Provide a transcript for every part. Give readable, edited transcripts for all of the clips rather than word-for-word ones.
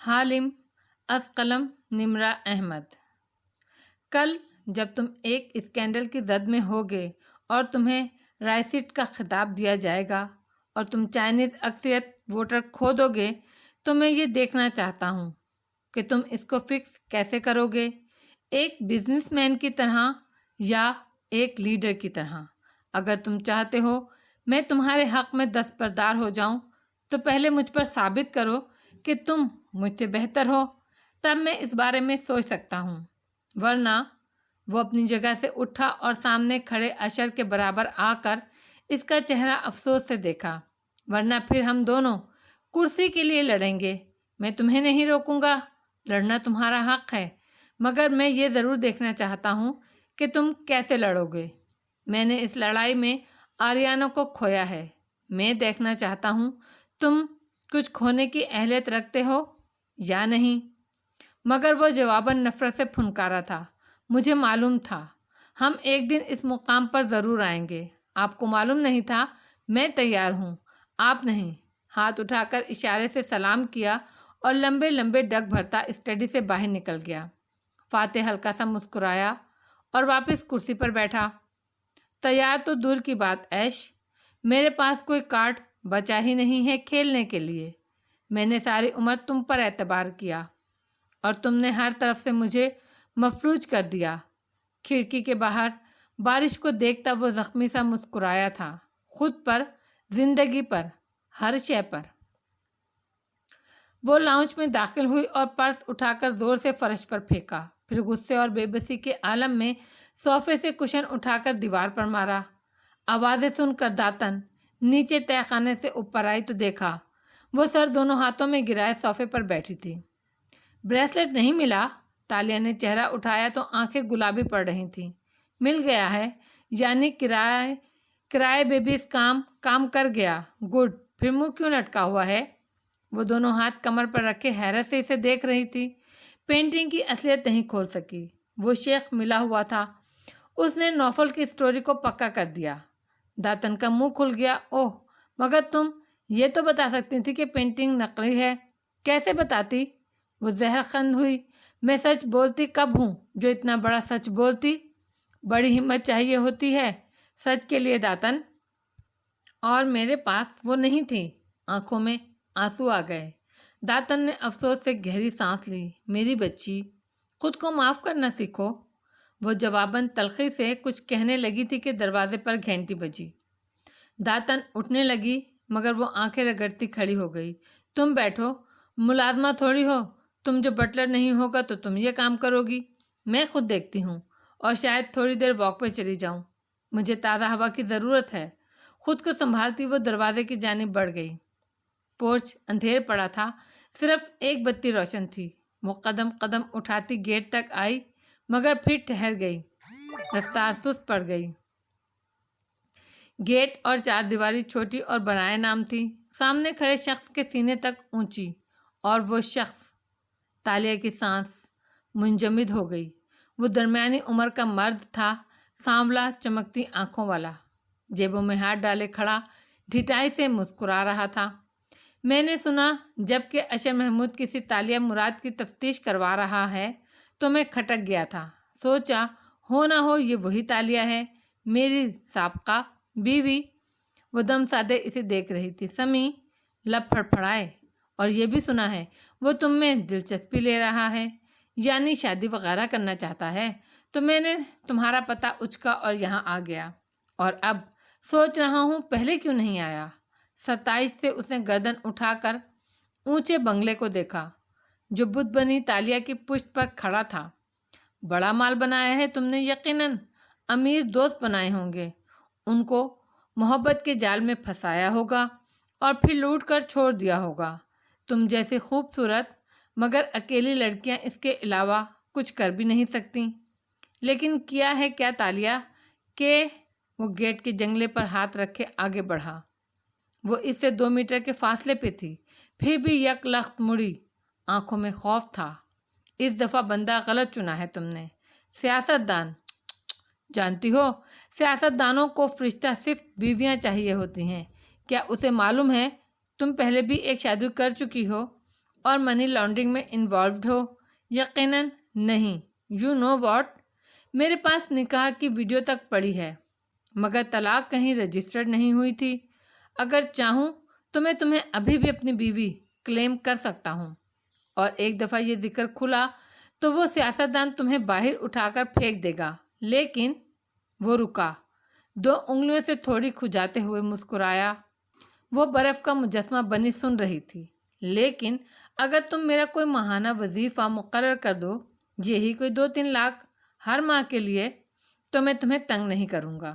حالم از قلم نمرہ احمد۔ کل جب تم ایک اسکینڈل کی زد میں ہوگے اور تمہیں رائسٹ کا خطاب دیا جائے گا اور تم چائنیز اکثریت ووٹر کھو دو گے تو میں یہ دیکھنا چاہتا ہوں کہ تم اس کو فکس کیسے کرو گے، ایک بزنس مین کی طرح یا ایک لیڈر کی طرح۔ اگر تم چاہتے ہو میں تمہارے حق میں دستبردار ہو جاؤں تو پہلے مجھ پر ثابت کرو کہ تم مجھ سے بہتر ہو، تب میں اس بارے میں سوچ سکتا ہوں، ورنہ وہ اپنی جگہ سے اٹھا اور سامنے کھڑے اشر کے برابر آ کر اس کا چہرہ افسوس سے دیکھا، ورنہ پھر ہم دونوں کرسی کے لیے لڑیں گے۔ میں تمہیں نہیں روکوں گا، لڑنا تمہارا حق ہے، مگر میں یہ ضرور دیکھنا چاہتا ہوں کہ تم کیسے لڑو گے۔ میں نے اس لڑائی میں آریانوں کو کھویا ہے، میں دیکھنا چاہتا ہوں تم کچھ کھونے کی اہلیت رکھتے ہو یا نہیں۔ مگر وہ جواباً نفرت سے پھنکارا تھا۔ مجھے معلوم تھا ہم ایک دن اس مقام پر ضرور آئیں گے۔ آپ کو معلوم نہیں تھا؟ میں تیار ہوں، آپ نہیں۔ ہاتھ اٹھا کر اشارے سے سلام کیا اور لمبے لمبے ڈگ بھرتا اسٹڈی سے باہر نکل گیا۔ فاتح ہلکا سا مسکرایا اور واپس کرسی پر بیٹھا۔ تیار تو دور کی بات عیش، میرے پاس کوئی کارڈ بچا ہی نہیں ہے کھیلنے کے لیے۔ میں نے ساری عمر تم پر اعتبار کیا اور تم نے ہر طرف سے مجھے مفلوج کر دیا۔ کھڑکی کے باہر بارش کو دیکھتا وہ زخمی سا مسکرایا تھا، خود پر، زندگی پر، ہر شے پر۔ وہ لاؤنج میں داخل ہوئی اور پرس اٹھا کر زور سے فرش پر پھینکا، پھر غصے اور بے بسی کے عالم میں صوفے سے کشن اٹھا کر دیوار پر مارا۔ آوازیں سن کر داتن نیچے تہہ خانے سے اوپر آئی تو دیکھا وہ سر دونوں ہاتھوں میں گرائے صوفے پر بیٹھی تھی۔ بریسلٹ نہیں ملا؟ تالیہ نے چہرہ اٹھایا تو آنکھیں گلابی پڑ رہی تھیں۔ مل گیا ہے، یعنی کرائے بیبیز کام کر گیا، گڈ، پھر منہ کیوں لٹکا ہوا ہے؟ وہ دونوں ہاتھ کمر پر رکھے حیرت سے اسے دیکھ رہی تھی۔ پینٹنگ کی اصلیت نہیں کھول سکی۔ وہ شیخ ملا ہوا تھا، اس نے نوفل کی سٹوری کو پکا کر دیا۔ داتن کا منہ کھل گیا۔ اوہ، مگر تم یہ تو بتا سکتی تھی کہ پینٹنگ نقلی ہے۔ کیسے بتاتی؟ وہ زہر خند ہوئی۔ میں سچ بولتی کب ہوں جو اتنا بڑا سچ بولتی؟ بڑی ہمت چاہیے ہوتی ہے سچ کے لیے داتن، اور میرے پاس وہ نہیں تھی۔ آنکھوں میں آنسو آ گئے۔ داتن نے افسوس سے گہری سانس لی۔ میری بچی، خود کو معاف کرنا سیکھو۔ وہ جواباً تلخی سے کچھ کہنے لگی تھی کہ دروازے پر گھنٹی بجی۔ داتن اٹھنے لگی مگر وہ آنکھیں رگڑتی کھڑی ہو گئی۔ تم بیٹھو، ملازمہ تھوڑی ہو، تم جو بٹلر نہیں ہوگا تو تم یہ کام کرو گی۔ میں خود دیکھتی ہوں، اور شاید تھوڑی دیر واک پہ چلی جاؤں، مجھے تازہ ہوا کی ضرورت ہے۔ خود کو سنبھالتی وہ دروازے کی جانب بڑھ گئی۔ پورچ اندھیر پڑا تھا، صرف ایک بتی روشن تھی۔ وہ قدم قدم اٹھاتی گیٹ تک آئی مگر پھر ٹھہر گئی، رفتار سست پڑ گئی۔ گیٹ اور چار دیواری چھوٹی اور برائے نام تھی، سامنے کھڑے شخص کے سینے تک اونچی، اور وہ شخص۔ تالیہ کی سانس منجمد ہو گئی۔ وہ درمیانی عمر کا مرد تھا، سانولا چمکتی آنکھوں والا، جیبوں میں ہاتھ ڈالے کھڑا، ڈھٹائی سے مسکرا رہا تھا۔ میں نے سنا جب کہ اشر محمود کسی تالیہ مراد کی تفتیش کروا رہا ہے تو میں کھٹک گیا تھا، سوچا ہو نہ ہو یہ وہی تالیہ ہے، میری سابقہ بیوی۔ وہ دم سادے اسے دیکھ رہی تھی۔ سمی لب پھڑپھڑائے۔ اور یہ بھی سنا ہے وہ تم میں دلچسپی لے رہا ہے، یعنی شادی وغیرہ کرنا چاہتا ہے، تو میں نے تمہارا پتہ اچکا اور یہاں آ گیا، اور اب سوچ رہا ہوں پہلے کیوں نہیں آیا۔ ستائش سے اس نے گردن اٹھا کر اونچے بنگلے کو دیکھا جو بت بنی تالیہ کی پشت پر کھڑا تھا۔ بڑا مال بنایا ہے تم نے، یقیناً امیر دوست بنائے ہوں گے، ان کو محبت کے جال میں پھنسایا ہوگا اور پھر لوٹ کر چھوڑ دیا ہوگا۔ تم جیسی خوبصورت مگر اکیلی لڑکیاں اس کے علاوہ کچھ کر بھی نہیں سکتی۔ لیکن کیا ہے کیا تالیہ کہ وہ گیٹ کے جنگلے پر ہاتھ رکھے آگے بڑھا۔ وہ اس سے 2 میٹر کے فاصلے پہ تھی، پھر بھی یک لخت مڑی، آنکھوں میں خوف تھا۔ اس دفعہ بندہ غلط چنا ہے تم نے، سیاست دان۔ جانتی ہو سیاست دانوں کو فرشتہ صرف بیویاں چاہیے ہوتی ہیں۔ کیا اسے معلوم ہے تم پہلے بھی ایک شادی کر چکی ہو اور منی لانڈرنگ میں انوالوڈ ہو؟ یقیناً نہیں۔ یو نو واٹ، میرے پاس نکاح کی ویڈیو تک پڑی ہے، مگر طلاق کہیں رجسٹرڈ نہیں ہوئی تھی۔ اگر چاہوں تو میں تمہیں ابھی بھی اپنی بیوی کلیم کر سکتا ہوں، اور ایک دفعہ یہ ذکر کھلا تو وہ سیاستدان تمہیں باہر اٹھا کر پھینک دے گا۔ لیکن وہ رکا، 2 انگلیوں سے تھوڑی کھجاتے ہوئے مسکرایا۔ وہ برف کا مجسمہ بنی سن رہی تھی۔ لیکن اگر تم میرا کوئی ماہانہ وظیفہ مقرر کر دو، یہی کوئی 2-3 لاکھ ہر ماہ کے لیے، تو میں تمہیں تنگ نہیں کروں گا۔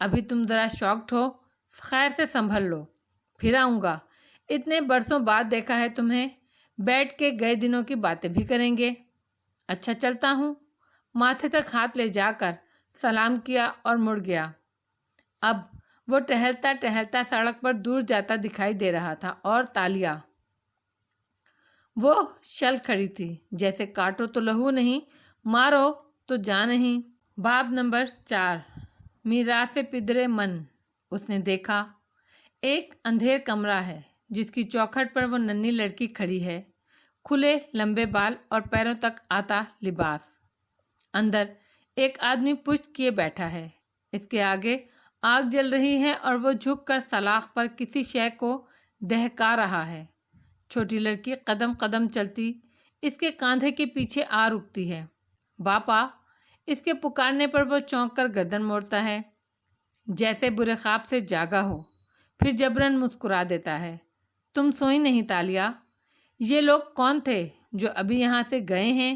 ابھی تم ذرا شاکڈ ہو، خیر سے سنبھل لو، پھر آؤں گا۔ اتنے برسوں بعد دیکھا ہے تمہیں، بیٹھ کے گئے دنوں کی باتیں بھی کریں گے۔ اچھا چلتا ہوں۔ ماتھے تک ہاتھ لے جا کر سلام کیا اور مڑ گیا۔ اب وہ ٹہلتا ٹہلتا سڑک پر دور جاتا دکھائی دے رہا تھا، اور تالیہ وہ شل کھڑی تھی، جیسے کاٹو تو لہو نہیں، مارو تو جان نہیں۔ باب نمبر 4، میراث پدرے من۔ اس نے دیکھا ایک اندھیر کمرہ ہے جس کی چوکھٹ پر وہ ننھی لڑکی کھڑی ہے، کھلے لمبے بال اور پیروں تک آتا لباس۔ اندر ایک آدمی پشت کیے بیٹھا ہے، اس کے آگے آگ جل رہی ہے اور وہ جھک کر سلاخ پر کسی شے کو دہکا رہا ہے۔ چھوٹی لڑکی قدم قدم چلتی اس کے کاندھے کے پیچھے آ رکتی ہے۔ باپا، اس کے پکارنے پر وہ چونک کر گردن موڑتا ہے، جیسے برے خواب سے جاگا ہو، پھر جبراً مسکرا دیتا ہے۔ تم سوئی نہیں تالیہ؟ یہ لوگ کون تھے جو ابھی یہاں سے گئے ہیں؟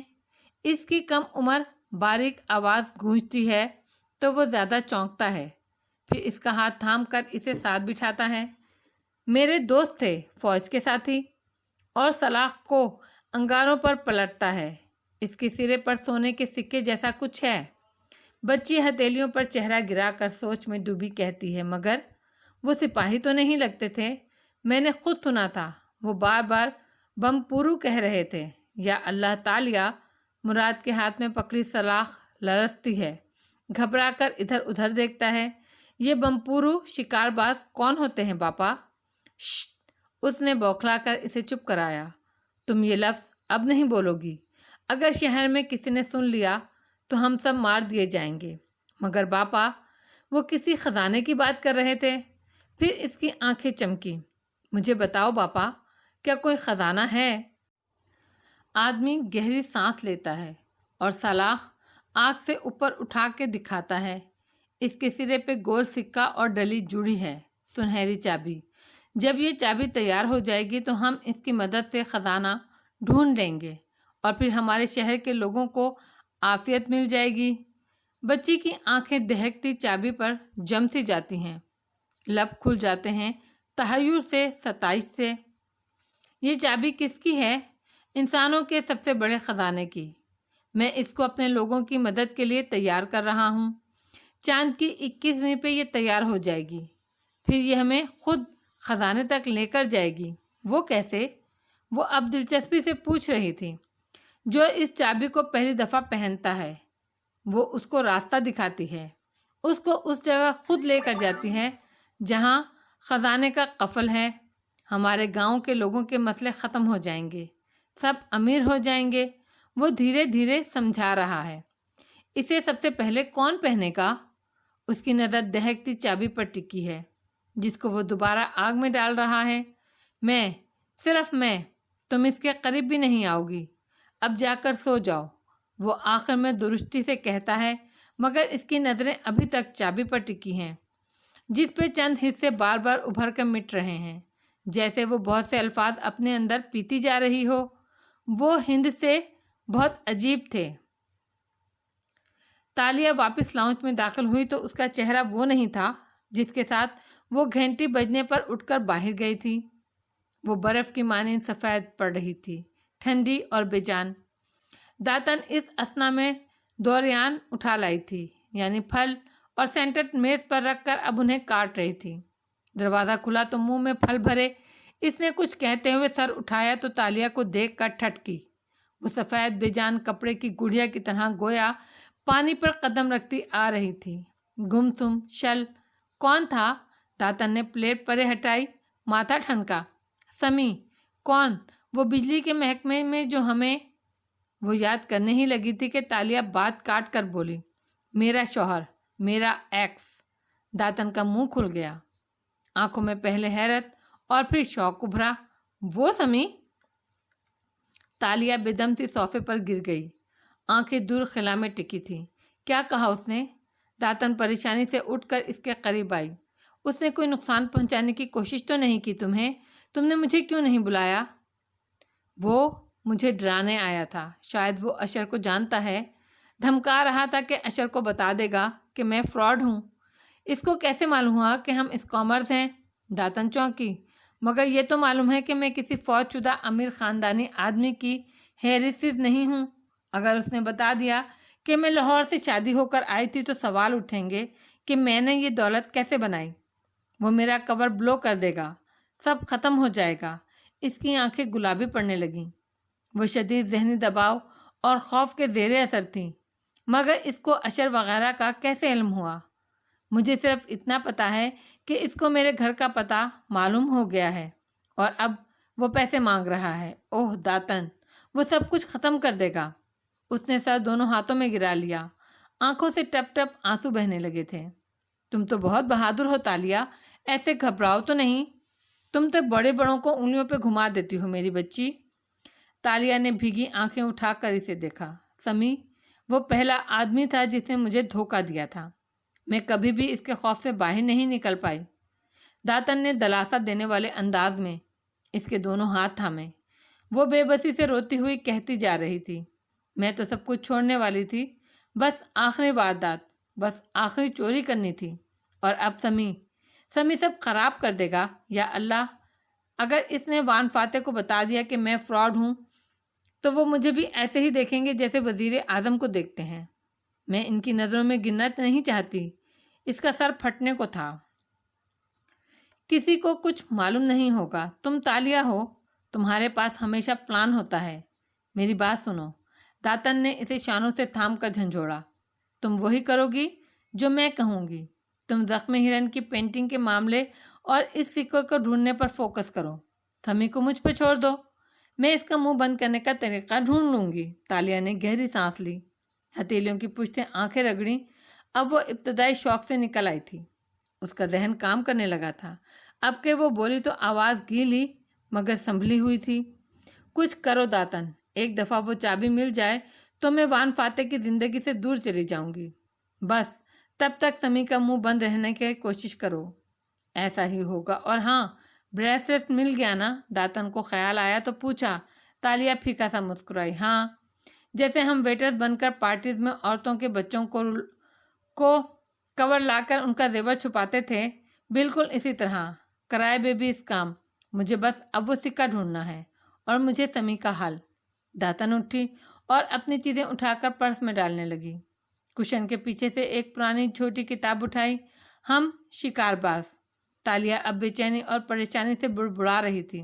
اس کی کم عمر باریک آواز گونجتی ہے تو وہ زیادہ چونکتا ہے، پھر اس کا ہاتھ تھام کر اسے ساتھ بٹھاتا ہے۔ میرے دوست تھے، فوج کے ساتھی۔ اور سلاخ کو انگاروں پر پلٹتا ہے۔ اس کے سرے پر سونے کے سکے جیسا کچھ ہے۔ بچی ہتھیلیوں پر چہرہ گرا کر سوچ میں ڈوبی کہتی ہے، مگر وہ سپاہی تو نہیں لگتے تھے؟ میں نے خود سنا تھا، وہ بار بار بم پورو کہہ رہے تھے۔ یا اللہ تالیہ، مراد کے ہاتھ میں پکڑی سلاخ لرزتی ہے، گھبرا کر ادھر ادھر دیکھتا ہے۔ یہ بم پورو شکار باز کون ہوتے ہیں باپا؟ شٹ! اس نے بوکھلا کر اسے چپ کرایا۔ تم یہ لفظ اب نہیں بولو گی۔ اگر شہر میں کسی نے سن لیا تو ہم سب مار دیے جائیں گے۔ مگر باپا، وہ کسی خزانے کی بات کر رہے تھے۔ پھر اس کی آنکھیں چمکی۔ مجھے بتاؤ باپا، کیا کوئی خزانہ ہے؟ آدمی گہری سانس لیتا ہے اور سلاخ آنکھ سے اوپر اٹھا کے دکھاتا ہے۔ اس کے سرے پہ گول سکہ اور ڈلی جڑی ہے سنہری چابی۔ جب یہ چابی تیار ہو جائے گی تو ہم اس کی مدد سے خزانہ ڈھونڈ لیں گے، اور پھر ہمارے شہر کے لوگوں کو عافیت مل جائے گی۔ بچی کی آنکھیں دہکتی چابی پر جم سی جاتی ہیں، لب کھل جاتے ہیں تحیر سے، ستائش سے۔ یہ چابی کس کی ہے؟ انسانوں کے سب سے بڑے خزانے کی۔ میں اس کو اپنے لوگوں کی مدد کے لیے تیار کر رہا ہوں۔ چاند کی 21ویں پہ یہ تیار ہو جائے گی، پھر یہ ہمیں خود خزانے تک لے کر جائے گی۔ وہ کیسے؟ وہ اب دلچسپی سے پوچھ رہی تھی۔ جو اس چابی کو پہلی دفعہ پہنتا ہے، وہ اس کو راستہ دکھاتی ہے، اس کو اس جگہ خود لے کر جاتی ہے جہاں خزانے کا قفل ہے۔ ہمارے گاؤں کے لوگوں کے مسئلے ختم ہو جائیں گے، سب امیر ہو جائیں گے۔ وہ دھیرے دھیرے سمجھا رہا ہے۔ اسے سب سے پہلے کون پہنے گا؟ اس کی نظر دہکتی چابی پر ٹکی ہے جس کو وہ دوبارہ آگ میں ڈال رہا ہے۔ میں، صرف میں۔ تم اس کے قریب بھی نہیں آؤ گی۔ اب جا کر سو جاؤ، وہ آخر میں درستی سے کہتا ہے، مگر اس کی نظریں ابھی تک چابی پر ٹکی ہیں، جس پہ چند حصے بار بار ابھر کر مٹ رہے ہیں، جیسے وہ بہت سے الفاظ اپنے اندر پیتی جا رہی ہو۔ وہ ہند سے بہت عجیب تھے۔ تالیہ واپس لاؤنج میں داخل ہوئی تو اس کا چہرہ وہ نہیں تھا جس کے ساتھ وہ گھنٹی بجنے پر اٹھ کر باہر گئی تھی۔ وہ برف کی مانند سفید پڑ رہی تھی، ٹھنڈی اور بے جان۔ داتن اس اثنا میں دوریان اٹھا لائی تھی، یعنی پھل اور سینٹر میز پر رکھ کر اب انہیں کاٹ رہی تھی۔ دروازہ کھلا تو منہ میں پھل بھرے اس نے کچھ کہتے ہوئے سر اٹھایا تو تالیہ کو دیکھ کر ٹھٹکی۔ وہ سفید بے جان کپڑے کی گڑیا کی طرح گویا پانی پر قدم رکھتی آ رہی تھی۔ گمسم شل کون تھا؟ داتن نے پلیٹ پرے ہٹائی، ماتھا ٹھنکا۔ سمی کون؟ وہ بجلی کے محکمے میں جو ہمیں، وہ یاد کرنے ہی لگی تھی کہ تالیہ بات کاٹ کر بولی، میرا شوہر، میرا ایکس۔ داتن کا منہ کھل گیا، آنکھوں میں پہلے حیرت اور پھر شوق ابھرا۔ وہ سمی؟ تالیہ بے دم سی صوفے پر گر گئی، آنکھیں دور خلا میں ٹکی تھی۔ کیا کہا اس نے؟ داتن پریشانی سے اٹھ کر اس کے قریب آئی۔ اس نے کوئی نقصان پہنچانے کی کوشش تو نہیں کی تمہیں؟ تم نے مجھے کیوں نہیں بلایا؟ وہ مجھے ڈرانے آیا تھا، شاید وہ اشر کو جانتا ہے، دھمکا رہا تھا کہ اشر کو بتا دے گا کہ میں فراڈ ہوں۔ اس کو کیسے معلوم ہوا کہ ہم اسکامرز ہیں؟ داتن چونکی۔ مگر یہ تو معلوم ہے کہ میں کسی فوج شدہ امیر خاندانی آدمی کی ہیریسز نہیں ہوں۔ اگر اس نے بتا دیا کہ میں لاہور سے شادی ہو کر آئی تھی تو سوال اٹھیں گے کہ میں نے یہ دولت کیسے بنائی۔ وہ میرا کور بلو کر دے گا، سب ختم ہو جائے گا۔ اس کی آنکھیں گلابی پڑنے لگیں۔ وہ شدید ذہنی دباؤ اور خوف کے زیر اثر تھی۔ مگر اس کو اشر وغیرہ کا کیسے علم ہوا؟ مجھے صرف اتنا پتا ہے کہ اس کو میرے گھر کا پتہ معلوم ہو گیا ہے اور اب وہ پیسے مانگ رہا ہے۔ اوہ داتن، وہ سب کچھ ختم کر دے گا۔ اس نے سر دونوں ہاتھوں میں گرا لیا، آنکھوں سے ٹپ ٹپ آنسو بہنے لگے تھے۔ تم تو بہت بہادر ہو تالیہ، ایسے گھبراؤ تو نہیں؟ تم تو بڑے بڑوں کو انگلیوں پہ گھما دیتی ہو میری بچی۔ تالیہ نے بھیگی آنکھیں اٹھا کر اسے دیکھا۔ سمی، وہ پہلا آدمی تھا جس نے مجھے دھوکہ دیا تھا۔ میں کبھی بھی اس کے خوف سے باہر نہیں نکل پائی۔ داتن نے دلاسا دینے والے انداز میں اس کے دونوں ہاتھ تھامے۔ وہ بے بسی سے روتی ہوئی کہتی جا رہی تھی، میں تو سب کچھ چھوڑنے والی تھی، بس آخری واردات، بس آخری چوری کرنی تھی، اور اب سمی سب خراب کر دے گا۔ یا اللہ، اگر اس نے وان فاتح کو بتا دیا کہ میں فراڈ ہوں تو وہ مجھے بھی ایسے ہی دیکھیں گے جیسے وزیر اعظم کو دیکھتے ہیں۔ میں ان کی نظروں میں گرنا نہیں چاہتی۔ اس کا سر پھٹنے کو تھا۔ کسی کو کچھ معلوم نہیں ہوگا۔ تم تالیہ ہو، تمہارے پاس ہمیشہ پلان ہوتا ہے۔ میری بات سنو۔ داتن نے اسے شانوں سے تھام کر جھنجھوڑا۔ تم وہی کرو گی جو میں کہوں گی۔ تم زخم ہرن کی پینٹنگ کے معاملے اور اس سکے کو ڈھونڈنے پر فوکس کرو۔ تھمی کو مجھ پہ چھوڑ دو، میں اس کا منہ بند کرنے کا طریقہ ڈھونڈ لوں گی۔ تالیہ نے گہری سانس لی، ہتھیلیوں کی پشتیں آنکھیں رگڑیں۔ اب وہ ابتدائی شوق سے نکل آئی تھی۔ اس کا ذہن کام کرنے لگا تھا۔ اب کہ وہ بولی تو آواز گیلی مگر سنبھلی ہوئی تھی۔ کچھ کرو داتن، ایک دفعہ وہ چابی مل جائے تو میں وان فاتح کی زندگی سے دور چلی جاؤں گی۔ بس تب تک سمی کا منہ بند رہنے کی کوشش کرو۔ ایسا ہی ہوگا۔ اور ہاں، بریسلیٹ مل گیا نا؟ داتن کو خیال آیا تو پوچھا۔ تالیہ پھیکا سا مسکرائی۔ ہاں، جیسے ہم ویٹرز بن کر پارٹیز میں عورتوں کے بچوں کو کور لا کر ان کا زیور چھپاتے تھے، بالکل اسی طرح کرائے بیبی اس کام۔ مجھے بس اب وہ سکہ ڈھونڈنا ہے اور مجھے سمی کا حل۔ داتن اٹھی اور اپنی چیزیں اٹھا کر پرس میں ڈالنے لگی۔ کشن کے پیچھے سے ایک پرانی چھوٹی کتاب اٹھائی، ہم شکار باز۔ تالیہ اب بے چینی اور پریشانی سے بڑبڑا رہی تھی۔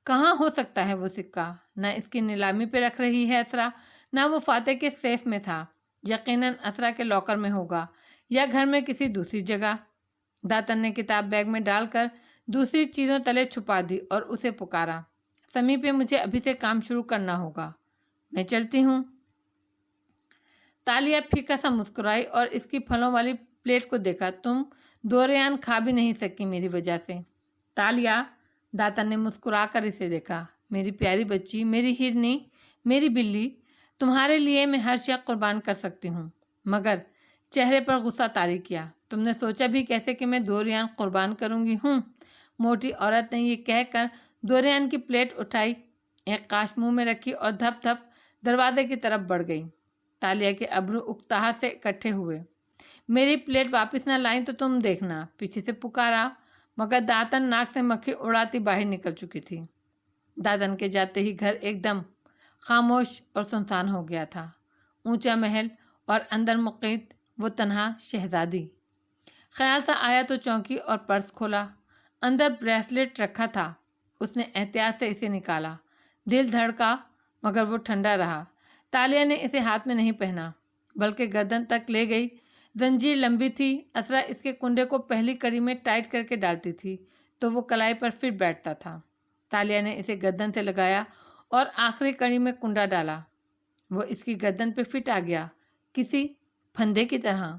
کہاں ہو سکتا ہے وہ سکہ؟ نہ اس کی نیلامی پہ رکھ رہی ہے اسرا، نہ وہ فاتح کے سیف میں تھا۔ یقیناً اسرا کے لاکر میں ہوگا یا گھر میں کسی دوسری جگہ۔ داتن نے کتاب بیگ میں ڈال کر دوسری چیزوں تلے چھپا دی اور اسے پکارا، سمی پہ مجھے ابھی سے کام شروع کرنا ہوگا، میں چلتی ہوں۔ تالیہ پھیکا سا مسکرائی اور اس کی پھلوں والی پلیٹ کو دیکھا۔ تم دو ریان کھا بھی نہیں سکی میری وجہ سے۔ تالیہ، داتن نے مسکرا کر اسے دیکھا، میری پیاری بچی، میری ہرنی، میری بلی، تمہارے لیے میں ہر شے قربان کر سکتی ہوں۔ مگر چہرے پر غصہ طاری کیا، تم نے سوچا بھی کیسے کہ میں 2 ریان قربان کروں گی؟ موٹی عورت نے یہ کہہ کر 2 ریان کی پلیٹ اٹھائی، ایک قاش منہ میں رکھی اور دھپ دھپ دروازے کی طرف بڑھ گئی۔ تالیہ کے ابرو اکتاہٹ سے اکٹھے ہوئے۔ میری پلیٹ واپس نہ لائیں تو تم دیکھنا، پیچھے سے پکارا، مگر داتن ناک سے مکھی اڑاتی باہر نکل چکی تھی۔ داتن کے جاتے ہی گھر ایک دم خاموش اور سنسان ہو گیا تھا۔ اونچا محل اور اندر مقید وہ تنہا شہزادی۔ خیال سا آیا تو چونکی اور پرس کھولا، اندر بریسلیٹ رکھا تھا۔ اس نے احتیاط سے اسے نکالا، دل دھڑکا مگر وہ ٹھنڈا رہا۔ تالیہ نے اسے ہاتھ میں نہیں پہنا بلکہ گردن تک لے گئی۔ زنجیر لمبی تھی، اسرا اس کے کنڈے کو پہلی کڑی میں ٹائٹ کر کے ڈالتی تھی تو وہ کلائی پر پھر بیٹھتا تھا۔ تالیہ نے اسے گردن سے لگایا اور آخری کڑی میں کنڈا ڈالا۔ وہ اس کی گردن پہ فٹ آ گیا، کسی پھندے کی طرح۔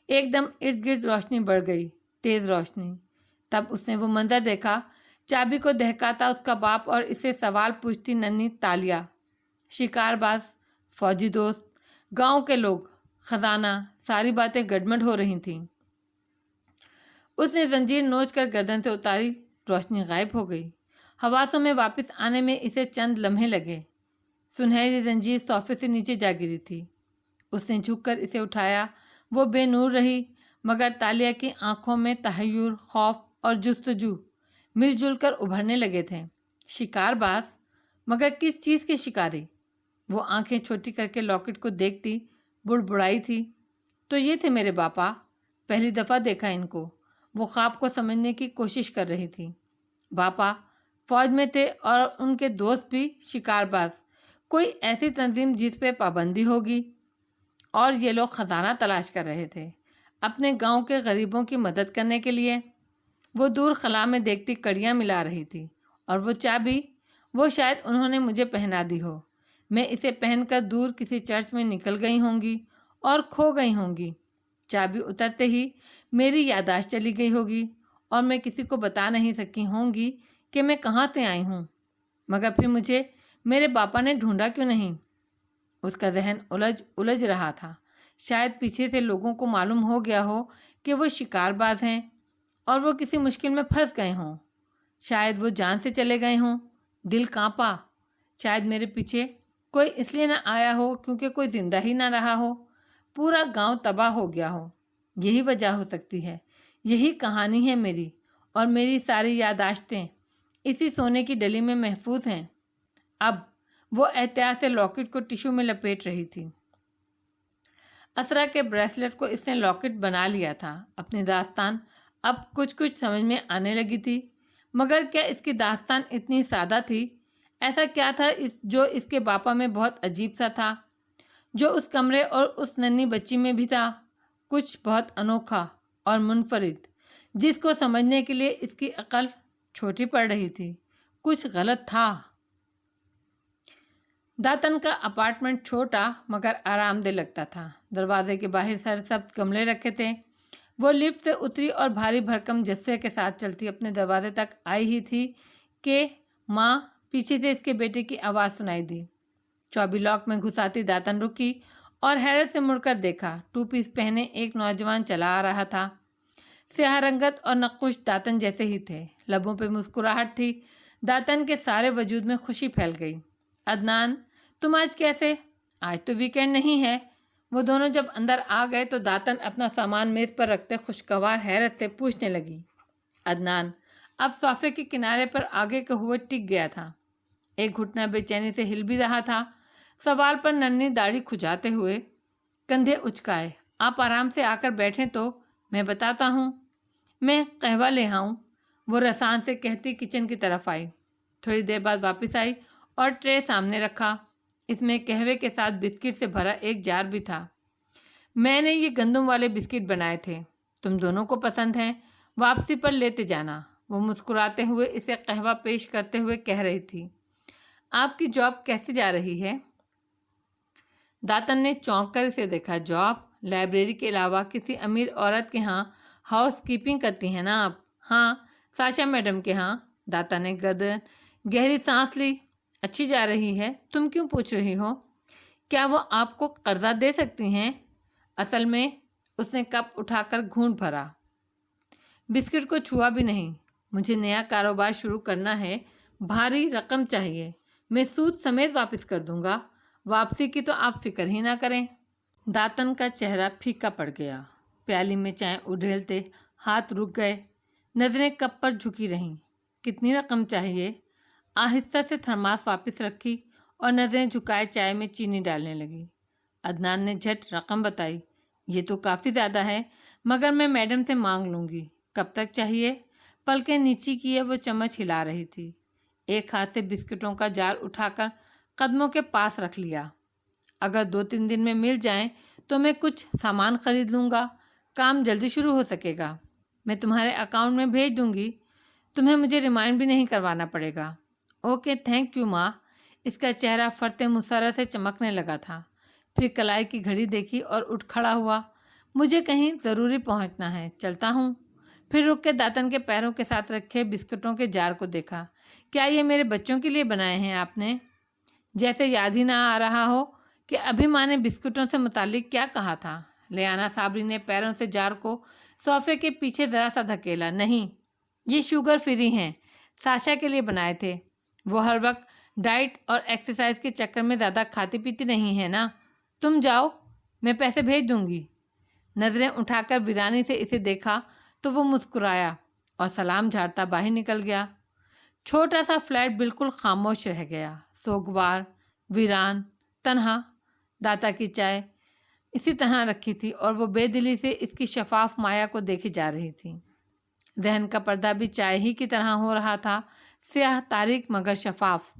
ایک دم ارد گرد روشنی بڑھ گئی، تیز روشنی۔ تب اس نے وہ منظر دیکھا، چابی کو دہکاتا اس کا باپ اور اسے سوال پوچھتی ننھی تالیہ، شکار باز، فوجی دوست، گاؤں کے لوگ، خزانہ، ساری باتیں گڈمڈ ہو رہی تھیں۔ اس نے زنجیر نوچ کر گردن سے اتاری، روشنی غائب ہو گئی۔ حواسوں میں واپس آنے میں اسے چند لمحے لگے۔ سنہری زنجیر صوفے سے نیچے جا گری تھی۔ اس نے جھک کر اسے اٹھایا۔ وہ بے نور رہی، مگر تالیہ کی آنکھوں میں تحیر، خوف اور جستجو مل جل کر ابھرنے لگے تھے۔ شکار باز؟ مگر کس چیز کے شکاری؟ وہ آنکھیں چھوٹی کر کے لاکٹ کو دیکھتی بڑبڑائی تھی۔ تو یہ تھے میرے باپا، پہلی دفعہ دیکھا ان کو۔ وہ خواب کو سمجھنے کی کوشش کر رہی تھی۔ باپا فوج میں تھے اور ان کے دوست بھی شکار باز، کوئی ایسی تنظیم جس پہ پابندی ہوگی، اور یہ لوگ خزانہ تلاش کر رہے تھے اپنے گاؤں کے غریبوں کی مدد کرنے کے لیے۔ وہ دور خلا میں دیکھتی کڑیاں ملا رہی تھی، اور وہ چابی، وہ شاید انہوں نے مجھے پہنا دی ہو۔ میں اسے پہن کر دور کسی چرچ میں نکل گئی ہوں گی اور کھو گئی ہوں گی۔ چابی اترتے ہی میری یادداشت چلی گئی ہوگی، اور میں کسی کو بتا نہیں سکی ہوں گی کہ میں کہاں سے آئی ہوں۔ مگر پھر مجھے میرے باپا نے ڈھونڈا کیوں نہیں؟ اس کا ذہن الجھ رہا تھا۔ شاید پیچھے سے لوگوں کو معلوم ہو گیا ہو کہ وہ شکار باز ہیں، اور وہ کسی مشکل میں پھنس گئے ہوں۔ شاید وہ جان سے چلے گئے ہوں۔ دل کانپا۔ شاید میرے پیچھے کوئی اس لیے نہ آیا ہو کیونکہ کوئی زندہ ہی نہ رہا ہو، پورا گاؤں تباہ ہو گیا ہو۔ یہی وجہ ہو سکتی ہے، یہی کہانی ہے میری، اور میری ساری یادداشتیں اسی سونے کی ڈلی میں محفوظ ہیں۔ اب وہ احتیاط سے لاکٹ کو ٹشو میں لپیٹ رہی تھی۔ اسرا کے بریسلٹ کو اس نے لاکٹ بنا لیا تھا۔ اپنی داستان اب کچھ سمجھ میں آنے لگی تھی، مگر کیا اس کی داستان اتنی سادہ تھی؟ ایسا کیا تھا جو اس کے باپا میں بہت عجیب سا تھا، جو اس کمرے اور اس ننھی بچی میں بھی تھا؟ کچھ بہت انوکھا اور منفرد، جس کو سمجھنے کے لیے اس کی عقل چھوٹی پڑ رہی تھی۔ کچھ غلط تھا۔ داتن کا اپارٹمنٹ چھوٹا مگر آرام دہ لگتا تھا۔ دروازے کے باہر سرسبز گملے رکھے تھے۔ وہ لفٹ سے اتری اور بھاری بھرکم جثے کے ساتھ چلتی اپنے دروازے تک آئی ہی تھی کہ ماں، پیچھے سے اس کے بیٹے کی آواز سنائی دی۔ چابی لاک میں گھساتی داتن رکی اور حیرت سے مڑ کر دیکھا۔ 2 پیس پہنے ایک نوجوان چلا آ رہا تھا۔ سیاہ رنگت اور نقوش داتن جیسے ہی تھے، لبوں پہ مسکراہٹ تھی۔ داتن کے سارے وجود میں خوشی پھیل گئی۔ عدنان، تم آج کیسے؟ آج تو ویکینڈ نہیں ہے۔ وہ دونوں جب اندر آ گئے تو داتن اپنا سامان میز پر رکھتے خوشگوار حیرت سے پوچھنے لگی۔ عدنان اب صوفے کے کنارے پر آگے کے ہوئے ٹک گیا تھا۔ ایک گھٹنا بے چینی سے ہل بھی رہا تھا۔ سوال پر ننھی داڑھی کھجاتے ہوئے کندھے اچکائے۔ آپ آرام سے آ کر بیٹھیں تو میں بتاتا ہوں۔ میں قہوہ لے آؤں؟ وہ رسان سے کہتی کچن کی طرف آئی۔ تھوڑی دیر بعد واپس آئی اور ٹرے سامنے رکھا۔ اس میں قہوے کے ساتھ بسکٹ سے بھرا ایک جار بھی تھا۔ میں نے یہ گندم والے بسکٹ بنائے تھے، تم دونوں کو پسند ہیں، واپسی پر لیتے جانا۔ وہ مسکراتے ہوئے اسے قہوہ پیش کرتے ہوئے کہہ رہی تھی۔ آپ کی جاب کیسے جا رہی ہے؟ داتن نے چونک کر اسے دیکھا۔ جاب؟ لائبریری کے علاوہ کسی امیر عورت کے ہاں ہاؤس کیپنگ کرتی ہیں نا آپ؟ ہاں، ساشا میڈم کے ہاں۔ داتن نے گہری سانس لی۔ اچھی جا رہی ہے؟ تم کیوں پوچھ رہی ہو؟ کیا وہ آپ کو قرضہ دے سکتی ہیں؟ اصل میں اس نے کپ اٹھا کر گھونٹ بھرا۔ بسکٹ کو چھوا بھی نہیں۔ مجھے نیا کاروبار شروع کرنا ہے، بھاری رقم چاہیے، میں سود سمیت واپس کر دوں گا، واپسی کی تو آپ فکر ہی نہ کریں۔ داتن کا چہرہ پھیکا پڑ گیا۔ پیالی میں چائے اڈھیلتے ہاتھ رک گئے، نظریں کپ پر جھکی رہیں۔ کتنی رقم چاہیے؟ آہستہ سے تھرماس واپس رکھی اور نظریں جھکائے چائے میں چینی ڈالنے لگی۔ عدنان نے جھٹ رقم بتائی۔ یہ تو کافی زیادہ ہے، مگر میں میڈم سے مانگ لوں گی۔ کب تک چاہیے؟ پلکیں نیچی کیے وہ چمچ ہلا رہی تھی۔ ایک ہاتھ سے بسکٹوں کا جار اٹھا کر قدموں کے پاس رکھ لیا۔ اگر 2-3 دن میں مل جائیں تو میں کچھ سامان خرید لوں گا، کام جلدی شروع ہو سکے گا۔ میں تمہارے اکاؤنٹ میں بھیج دوں گی، تمہیں مجھے ریمائنڈ بھی نہیں کروانا پڑے گا۔ اوکے تھینک یو ماں۔ اس کا چہرہ فرط مسرت سے چمکنے لگا تھا۔ پھر کلائی کی گھڑی دیکھی اور اٹھ کھڑا ہوا۔ مجھے کہیں ضروری پہنچنا ہے، چلتا ہوں۔ پھر رک کے داتن کے پیروں کے ساتھ رکھے بسکٹوں کے جار کو دیکھا۔ کیا یہ میرے بچوں کے لیے بنائے ہیں آپ نے؟ جیسے یاد ہی نہ آ رہا ہو کہ ابھی ماں نے بسکٹوں سے متعلق کیا کہا تھا۔ لیانا صابری نے پیروں سے جار کو صوفے کے پیچھے ذرا سا دھکیلا۔ نہیں، یہ شوگر فری ہیں، ساشا کے لیے بنائے تھے۔ وہ ہر وقت ڈائٹ اور ایکسرسائز کے چکر میں زیادہ کھاتی پیتی نہیں ہے نا۔ تم جاؤ، میں پیسے بھیج دوں گی۔ نظریں اٹھا کر ویرانی سے اسے دیکھا تو وہ مسکرایا اور سلام جھاڑتا باہر نکل گیا۔ چھوٹا سا فلیٹ بالکل خاموش رہ گیا، سوگوار، ویران، تنہا۔ داتا کی چائے اسی طرح رکھی تھی اور وہ بے دلی سے اس کی شفاف مایا کو دیکھی جا رہی تھی۔ ذہن کا پردہ بھی چائے ہی کی طرح ہو رہا تھا، سیاہ تاریک مگر شفاف،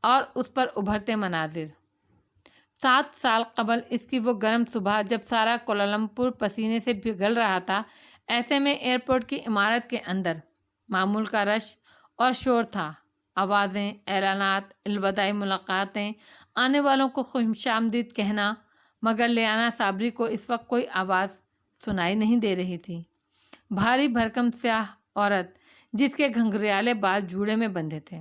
اور اس پر ابھرتے مناظر۔ 7 سال قبل اس کی وہ گرم صبح جب سارا کوالالمپور پسینے سے پگھل رہا تھا، ایسے میں ایئرپورٹ کی عمارت کے اندر معمول کا رش اور شور تھا، آوازیں، اعلانات، الوداعی ملاقاتیں، آنے والوں کو خوش آمدید کہنا، مگر لیانا صابری کو اس وقت کوئی آواز سنائی نہیں دے رہی تھی۔ بھاری بھرکم سیاہ عورت جس کے گھنگریالے بال جوڑے میں بندھے تھے،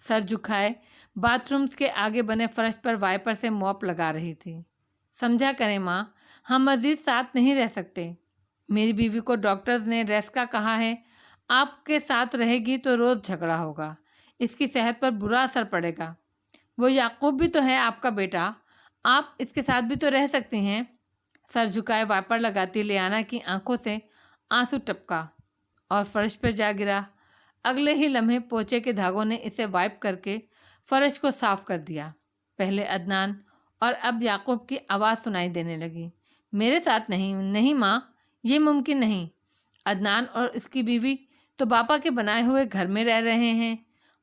سر جھکائے باتھ رومز کے آگے بنے فرش پر وائپر سے موپ لگا رہی تھی۔ سمجھا کریں ماں، ہم مزید ساتھ نہیں رہ سکتے۔ میری بیوی کو ڈاکٹرز نے ریسٹ کا کہا ہے۔ آپ کے ساتھ رہے گی تو روز جھگڑا ہوگا، اس کی صحت پر برا اثر پڑے گا۔ وہ یعقوب بھی تو ہے آپ کا بیٹا، آپ اس کے ساتھ بھی تو رہ سکتی ہیں۔ سر جھکائے وائپر لگاتی لیانا کی آنکھوں سے آنسو ٹپکا اور فرش پر جا گرا۔ اگلے ہی لمحے پوچے کے دھاگوں نے اسے وائپ کر کے فرش کو صاف کر دیا۔ پہلے عدنان اور اب یعقوب کی آواز سنائی دینے لگی۔ میرے ساتھ نہیں، نہیں ماں، یہ ممکن نہیں۔ عدنان اور اس کی بیوی تو باپا کے بنائے ہوئے گھر میں رہ رہے ہیں،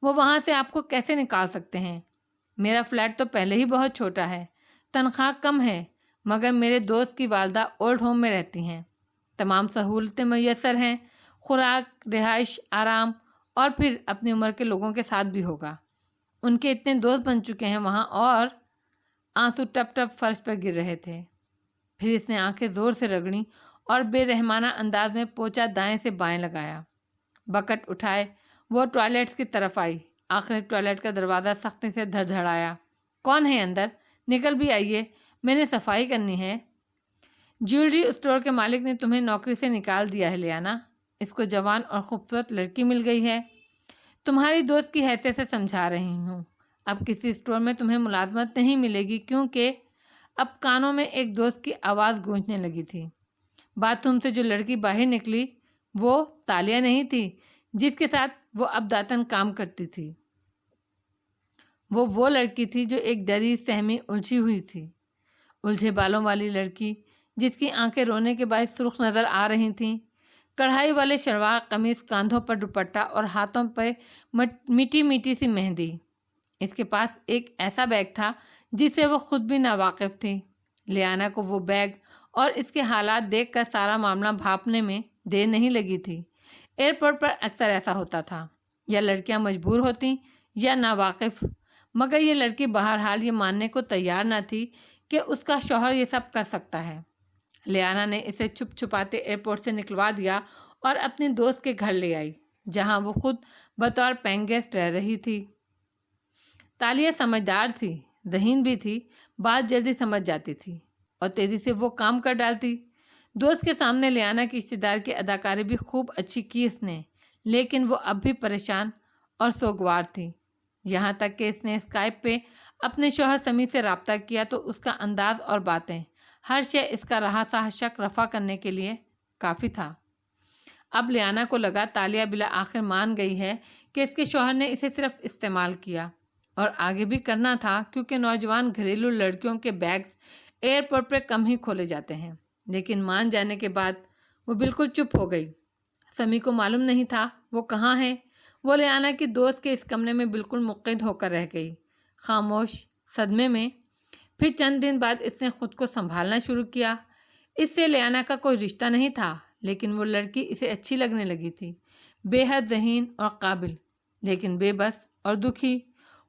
وہ وہاں سے آپ کو کیسے نکال سکتے ہیں؟ میرا فلیٹ تو پہلے ہی بہت چھوٹا ہے، تنخواہ کم ہے، مگر میرے دوست کی والدہ اولڈ ہوم میں رہتی ہیں، تمام سہولتیں میسر ہیں، خوراک، رہائش، آرام، اور پھر اپنی عمر کے لوگوں کے ساتھ بھی ہوگا۔ ان کے اتنے دوست بن چکے ہیں وہاں، اور آنسو ٹپ ٹپ فرش پر گر رہے تھے۔ پھر اس نے آنکھیں زور سے رگڑیں اور بے رحمانہ انداز میں پوچا دائیں سے بائیں لگایا۔ بکٹ اٹھائے وہ ٹوائلٹس کی طرف آئی۔ آخر ٹوائلٹ کا دروازہ سختی سے دھڑدھڑایا۔ کون ہے اندر؟ نکل بھی آئیے، میں نے صفائی کرنی ہے۔ جیولری اسٹور کے مالک نے تمہیں نوکری سے نکال دیا ہے لیانا، اس کو جوان اور خوبصورت لڑکی مل گئی ہے۔ تمہاری دوست کی حیثیت سے سمجھا رہی ہوں، اب کسی اسٹور میں تمہیں ملازمت نہیں ملے گی، کیونکہ اب کانوں میں ایک دوست کی آواز گونجنے لگی تھی۔ باتھ روم سے جو لڑکی باہر نکلی وہ تالیہ نہیں تھی جس کے ساتھ وہ اب داتن کام کرتی تھی، وہ لڑکی تھی جو ایک ڈری سہمی الجھی ہوئی تھی، الجھے بالوں والی لڑکی جس کی آنکھیں رونے کے باعث سرخ نظر آ رہی تھیں۔ کڑھائی والے شلوار قمیص، کاندھوں پر دوپٹہ اور ہاتھوں پہ میٹھی میٹھی سی مہندی۔ اس کے پاس ایک ایسا بیگ تھا جس سے وہ خود بھی ناواقف تھی۔ لیانا کو وہ بیگ اور اس کے حالات دیکھ کر سارا معاملہ بھاپنے میں دیر نہیں لگی تھی۔ ایئرپورٹ پر اکثر ایسا ہوتا تھا، یا لڑکیاں مجبور ہوتیں یا ناواقف، مگر یہ لڑکی بہرحال یہ ماننے کو تیار نہ تھی کہ اس کا شوہر یہ سب کر سکتا ہے۔ لیانا نے اسے چھپ چھپاتے ایئرپورٹ سے نکلوا دیا اور اپنی دوست کے گھر لے آئی، جہاں وہ خود بطور پیئنگ گیسٹ رہ رہی تھی۔ تالیہ سمجھدار تھی، ذہین بھی تھی، بات جلدی سمجھ جاتی تھی اور تیزی سے وہ کام کر ڈالتی۔ دوست کے سامنے لیانا کی رشتہ دار کی اداکاری بھی خوب اچھی کی اس نے، لیکن وہ اب بھی پریشان اور سوگوار تھی، یہاں تک کہ اس نے اسکائپ پہ اپنے شوہر سمیع سے رابطہ کیا تو اس کا انداز اور باتیں، ہر شے اس کا رہا سا شک رفع کرنے کے لیے کافی تھا۔ اب لیانا کو لگا تالیہ بالآخر مان گئی ہے کہ اس کے شوہر نے اسے صرف استعمال کیا، اور آگے بھی کرنا تھا، کیونکہ نوجوان گھریلو لڑکیوں کے بیگز ایئرپورٹ پر کم ہی کھولے جاتے ہیں۔ لیکن مان جانے کے بعد وہ بالکل چپ ہو گئی۔ سمیع کو معلوم نہیں تھا وہ کہاں ہے۔ وہ لیانا کی دوست کے اس کمرے میں بالکل منقید ہو کر رہ گئی، خاموش، صدمے میں۔ پھر چند دن بعد اس نے خود کو سنبھالنا شروع کیا۔ اس سے لیانا کا کوئی رشتہ نہیں تھا، لیکن وہ لڑکی اسے اچھی لگنے لگی تھی، بے حد ذہین اور قابل، لیکن بے بس اور دکھی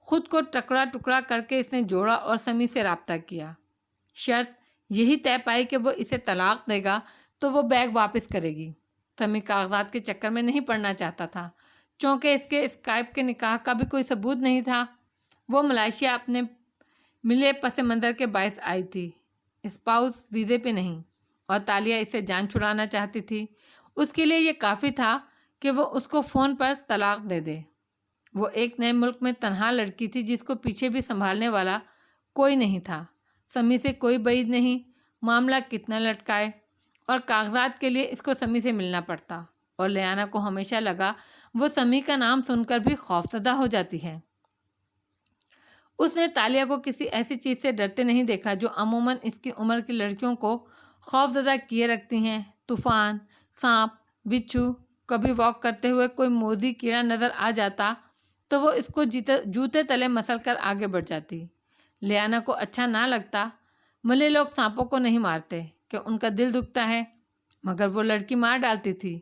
خود کو ٹکڑا ٹکڑا کر کے اس نے جوڑا اور سمیع سے رابطہ کیا۔ شرط یہی طے پائی کہ وہ اسے طلاق دے گا تو وہ بیگ واپس کرے گی۔ سمیع کاغذات کے چکر میں نہیں پڑنا چاہتا تھا، چونکہ اس کے اسکائپ کے نکاح کا بھی کوئی ثبوت نہیں تھا۔ وہ ملائیشیا اپنے ملے پس منظر کے باعث آئی تھی، اسپاؤس ویزے پہ نہیں، اور تالیہ اسے جان چھڑانا چاہتی تھی۔ اس کے لیے یہ کافی تھا کہ وہ اس کو فون پر طلاق دے دے۔ وہ ایک نئے ملک میں تنہا لڑکی تھی جس کو پیچھے بھی سنبھالنے والا کوئی نہیں تھا۔ سمیع سے کوئی بعید نہیں، معاملہ کتنا لٹکائے، اور کاغذات کے لیے اس کو سمیع سے ملنا پڑتا، اور لیانا کو ہمیشہ لگا وہ سمیع کا نام سن کر بھی خوفزدہ ہو جاتی ہے۔ اس نے تالیہ کو کسی ایسی چیز سے ڈرتے نہیں دیکھا جو عموماً اس کی عمر کی لڑکیوں کو خوفزدہ کیے رکھتی ہیں۔ طوفان، سانپ، بچھو، کبھی واک کرتے ہوئے کوئی موذی کیڑا نظر آ جاتا تو وہ اس کو جوتے تلے مسل کر آگے بڑھ جاتی۔ لیانا کو اچھا نہ لگتا، ملے لوگ سانپوں کو نہیں مارتے کہ ان کا دل دکھتا ہے، مگر وہ لڑکی مار ڈالتی تھی۔